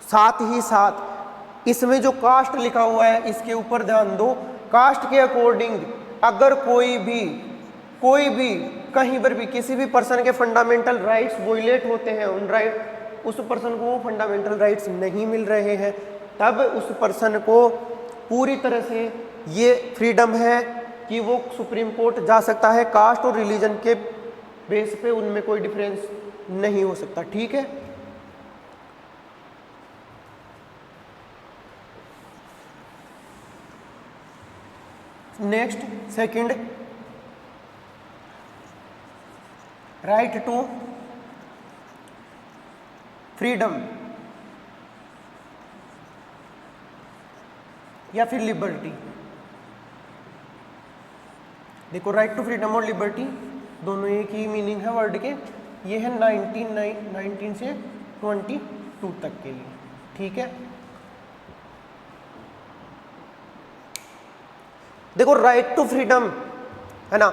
साथ ही साथ इसमें जो कास्ट लिखा हुआ है इसके ऊपर ध्यान दो। कास्ट के अकॉर्डिंग अगर कोई भी कहीं पर भी किसी भी पर्सन के फंडामेंटल राइट्स वोलेट होते हैं, उन राइट उस पर्सन को वो फंडामेंटल राइट्स नहीं मिल रहे हैं, तब उस पर्सन को पूरी तरह से ये फ्रीडम है कि वो सुप्रीम कोर्ट जा सकता है। कास्ट और रिलीजन के बेस पे उनमें कोई डिफरेंस नहीं हो सकता, ठीक है। Next second, right to freedom या फिर लिबर्टी। देखो राइट टू फ्रीडम और लिबर्टी दोनों एक ही मीनिंग है वर्ड के। ये है 19 से 22 तक के लिए, ठीक है। देखो राइट टू फ्रीडम है ना,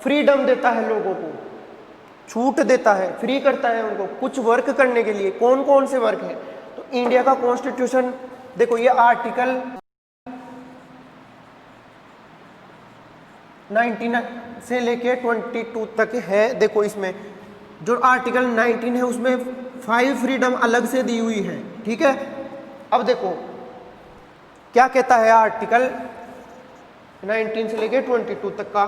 फ्रीडम देता है लोगों को, छूट देता है, फ्री करता है उनको कुछ वर्क करने के लिए। कौन कौन से वर्क है? तो इंडिया का कॉन्स्टिट्यूशन देखो, ये आर्टिकल 19 से लेके 22 तक है। देखो इसमें जो आर्टिकल 19 है उसमें 5 फ्रीडम अलग से दी हुई है, ठीक है। अब देखो क्या कहता है आर्टिकल 19 से लेके 22 तक का।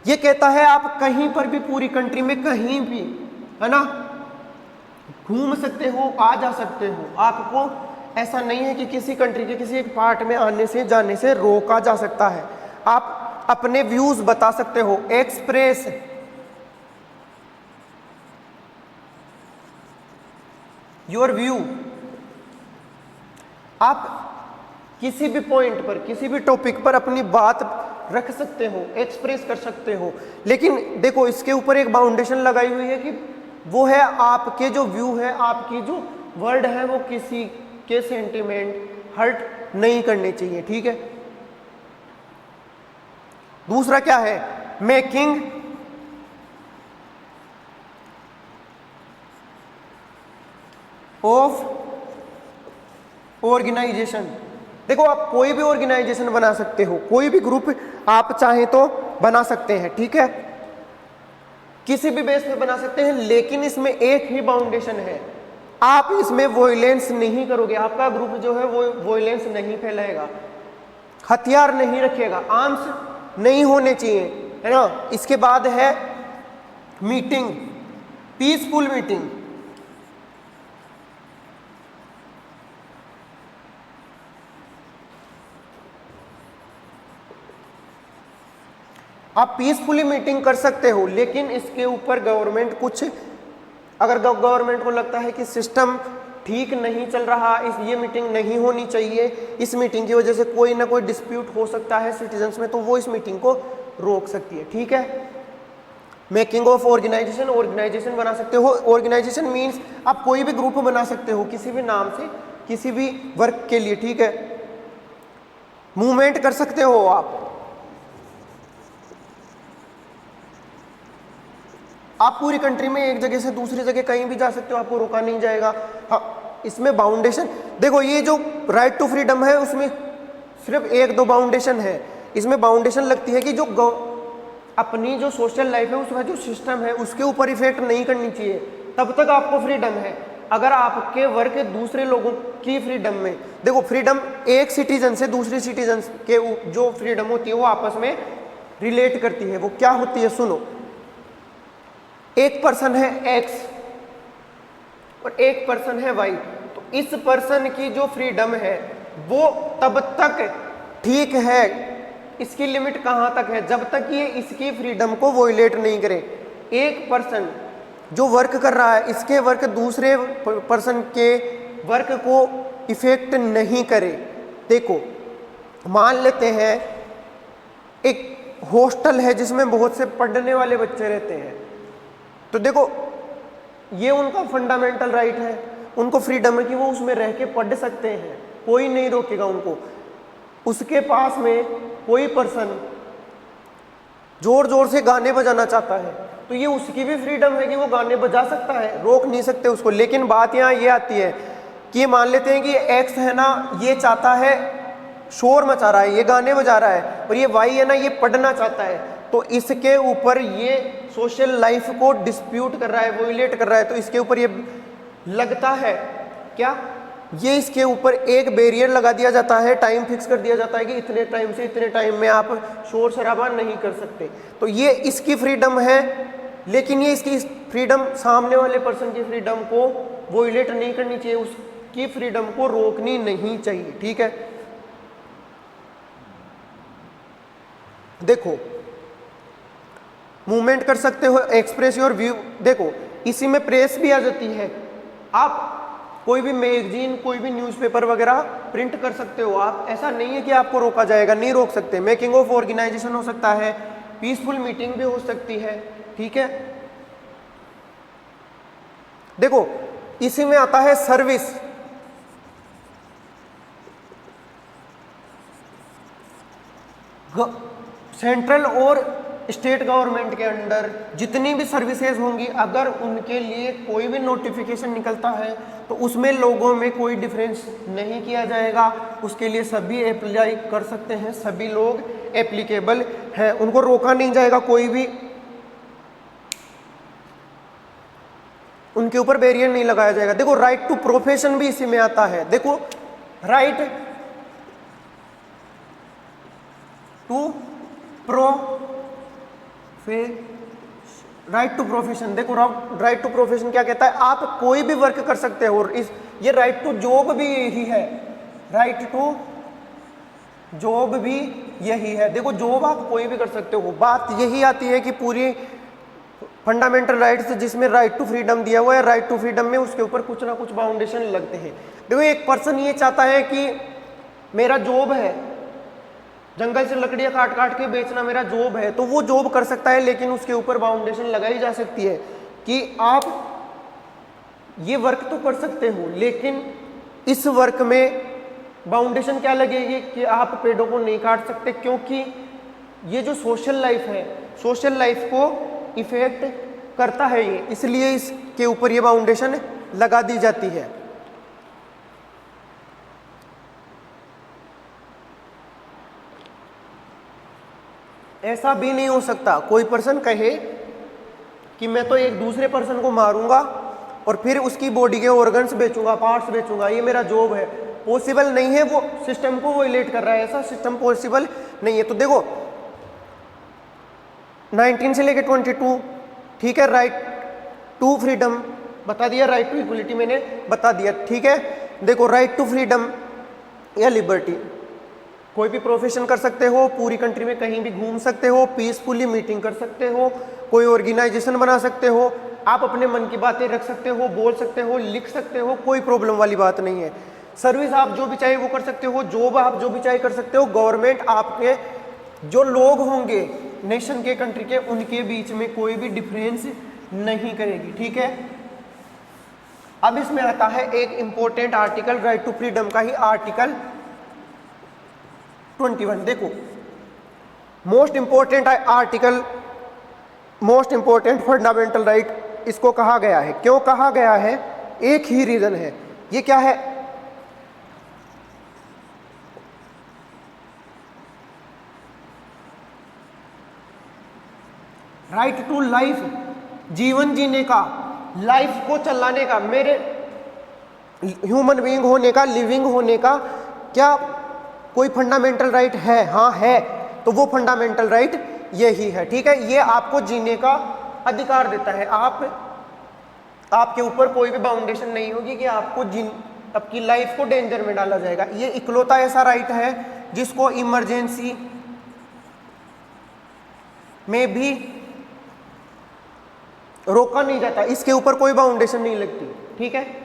ये कहता है आप कहीं पर भी पूरी कंट्री में कहीं भी, है ना, घूम सकते हो, आ जा सकते हो। आपको ऐसा नहीं है कि किसी कंट्री के किसी एक पार्ट में आने से जाने से रोका जा सकता है। आप अपने व्यूज बता सकते हो, एक्सप्रेस योर व्यू। आप किसी भी पॉइंट पर, किसी भी टॉपिक पर अपनी बात रख सकते हो, एक्सप्रेस कर सकते हो। लेकिन देखो इसके ऊपर एक बाउंडेशन लगाई हुई है कि वो है आपके जो व्यू है, आपकी जो वर्ड है, वो किसी के सेंटिमेंट हर्ट नहीं करने चाहिए, ठीक है। दूसरा क्या है? Making of organisation. देखो आप कोई भी ऑर्गेनाइजेशन बना सकते हो, कोई भी ग्रुप आप चाहें तो बना सकते हैं, ठीक है, किसी भी बेस पे बना सकते हैं। लेकिन इसमें एक ही बाउंडेशन है, आप इसमें वॉयलेंस नहीं करोगे। आपका ग्रुप जो है वो वॉयलेंस नहीं फैलाएगा, हथियार नहीं रखेगा, आर्म्स नहीं होने चाहिए, है ना। इसके बाद है मीटिंग, पीसफुल मीटिंग। आप पीसफुली मीटिंग कर सकते हो, लेकिन इसके ऊपर गवर्नमेंट कुछ, अगर गवर्नमेंट को लगता है कि सिस्टम ठीक नहीं चल रहा, ये मीटिंग नहीं होनी चाहिए, इस मीटिंग की वजह से कोई ना कोई डिस्प्यूट हो सकता है सिटीजन्स में, तो वो इस मीटिंग को रोक सकती है, ठीक है। मेकिंग ऑफ ऑर्गेनाइजेशन, ऑर्गेनाइजेशन बना सकते हो। ऑर्गेनाइजेशन मीन्स आप कोई भी ग्रुप बना सकते हो किसी भी नाम से, किसी भी वर्क के लिए, ठीक है। मूवमेंट कर सकते हो आप पूरी कंट्री में एक जगह से दूसरी जगह कहीं भी जा सकते हो, आपको रोका नहीं जाएगा। हाँ, इसमें बाउंडेशन देखो, ये जो राइट टू फ्रीडम है उसमें सिर्फ 1-2 बाउंडेशन है। इसमें बाउंडेशन लगती है कि जो अपनी जो सोशल लाइफ है, उसका जो सिस्टम है, उसके ऊपर इफेक्ट नहीं करनी चाहिए, तब तक आपको फ्रीडम है। अगर आपके वर्क दूसरे लोगों की फ्रीडम में, देखो फ्रीडम एक सिटीजन से दूसरे सिटीजन के जो फ्रीडम होती है वो आपस में रिलेट करती है। वो क्या होती है सुनो, एक पर्सन है एक्स और एक पर्सन है वाई, तो इस पर्सन की जो फ्रीडम है वो तब तक ठीक है, इसकी लिमिट कहाँ तक है, जब तक ये इसकी फ्रीडम को वॉयलेट नहीं करे। एक पर्सन जो वर्क कर रहा है, इसके वर्क दूसरे पर्सन के वर्क को इफेक्ट नहीं करे। देखो मान लेते हैं एक हॉस्टल है जिसमें बहुत से पढ़ने वाले बच्चे रहते हैं, तो देखो ये उनका फंडामेंटल राइट है, उनको फ्रीडम है कि वो उसमें रह के पढ़ सकते हैं, कोई नहीं रोकेगा उनको। उसके पास में कोई पर्सन जोर जोर से गाने बजाना चाहता है तो ये उसकी भी फ्रीडम है कि वो गाने बजा सकता है, रोक नहीं सकते उसको। लेकिन बात यहाँ ये आती है कि मान लेते हैं कि एक्स है ना, ये चाहता है, शोर मचा रहा है, ये गाने बजा रहा है, और ये वाई है ना, ये पढ़ना चाहता है, तो इसके ऊपर ये सोशल लाइफ को डिस्प्यूट कर रहा है, वोलेट कर रहा है, तो इसके ऊपर ये लगता है क्या, ये इसके ऊपर एक बैरियर लगा दिया जाता है, टाइम फिक्स कर दिया जाता है कि इतने टाइम से इतने टाइम में आप शोर शराबा नहीं कर सकते। तो ये इसकी फ्रीडम है, लेकिन ये इसकी फ्रीडम सामने वाले पर्सन की फ्रीडम को वोलेट नहीं करनी चाहिए, उसकी फ्रीडम को रोकनी नहीं चाहिए। ठीक है, देखो मूवमेंट कर सकते हो, एक्सप्रेस योर व्यू। देखो इसी में प्रेस भी आ जाती है, आप कोई भी मैगजीन, कोई भी न्यूज़पेपर वगैरह प्रिंट कर सकते हो आप, ऐसा नहीं है कि आपको रोका जाएगा, नहीं रोक सकते। मेकिंग ऑफ ऑर्गेनाइजेशन हो सकता है, पीसफुल मीटिंग भी हो सकती है। ठीक है, देखो इसी में आता है सर्विस। सेंट्रल और स्टेट गवर्नमेंट के अंडर जितनी भी सर्विसेज होंगी, अगर उनके लिए कोई भी नोटिफिकेशन निकलता है तो उसमें लोगों में कोई डिफरेंस नहीं किया जाएगा, उसके लिए सभी अप्लाई कर सकते हैं, सभी लोग एप्लीकेबल हैं, उनको रोका नहीं जाएगा, कोई भी उनके ऊपर बैरियर नहीं लगाया जाएगा। देखो राइट टू प्रोफेशन भी इसी में आता है। देखो right to right to profession, देखो राइट टू प्रोफेशन क्या कहता है, आप कोई भी वर्क कर सकते हो, और इस ये राइट टू जॉब भी यही है, राइट टू जॉब भी यही है। देखो जॉब आप कोई भी कर सकते हो, बात यही आती है कि पूरी फंडामेंटल राइट्स जिसमें राइट टू फ्रीडम दिया हुआ है, राइट टू फ्रीडम में उसके ऊपर कुछ ना कुछ बाउंडेशन लगते हैं। देखो एक पर्सन ये चाहता है कि मेरा जॉब है, जंगल से लकड़ियां काट काट के बेचना मेरा जॉब है, तो वो जॉब कर सकता है, लेकिन उसके ऊपर बाउंडेशन लगाई जा सकती है कि आप ये वर्क तो कर सकते हो, लेकिन इस वर्क में बाउंडेशन क्या लगेगी कि आप पेड़ों को नहीं काट सकते, क्योंकि ये जो सोशल लाइफ है, सोशल लाइफ को इफेक्ट करता है ये, इसलिए इसके ऊपर ये बाउंडेशन लगा दी जाती है। ऐसा भी नहीं हो सकता कोई पर्सन कहे कि मैं तो एक दूसरे पर्सन को मारूंगा और फिर उसकी बॉडी के ऑर्गन्स बेचूंगा, पार्ट्स बेचूंगा, ये मेरा जॉब है। पॉसिबल नहीं है, वो सिस्टम को वोलेट कर रहा है, ऐसा सिस्टम पॉसिबल नहीं है। तो देखो 19 से लेकर 22, ठीक है, राइट टू फ्रीडम बता दिया, राइट टू इक्वलिटी मैंने बता दिया। ठीक है, देखो राइट टू फ्रीडम या लिबर्टी, कोई भी प्रोफेशन कर सकते हो, पूरी कंट्री में कहीं भी घूम सकते हो, पीसफुली मीटिंग कर सकते हो, कोई ऑर्गेनाइजेशन बना सकते हो, आप अपने मन की बातें रख सकते हो, बोल सकते हो, लिख सकते हो, कोई प्रॉब्लम वाली बात नहीं है। सर्विस आप जो भी चाहे वो कर सकते हो, जॉब आप जो भी चाहे कर सकते हो। गवर्नमेंट आपके जो लोग होंगे नेशन के, कंट्री के, उनके बीच में कोई भी डिफरेंस नहीं करेगी। ठीक है, अब इसमें आता है एक important article, right to freedom का ही आर्टिकल 21। देखो most important article, most important fundamental right इसको कहा गया है। क्यों कहा गया है? एक ही रीजन है। ये क्या है? राइट टू लाइफ, जीवन जीने का, लाइफ को चलाने का। मेरे ह्यूमन बीइंग होने का, लिविंग होने का क्या कोई फंडामेंटल राइट है? हाँ है। तो वो फंडामेंटल राइट यही है, ठीक है। ये आपको जीने का अधिकार देता है। आपके ऊपर कोई भी बाउंडेशन नहीं होगी कि आपकी लाइफ को डेंजर में डाला जाएगा। ये इकलौता ऐसा राइट है जिसको इमरजेंसी में भी रोका नहीं जाता, इसके ऊपर कोई बाउंडेशन नहीं लगती, ठीक है।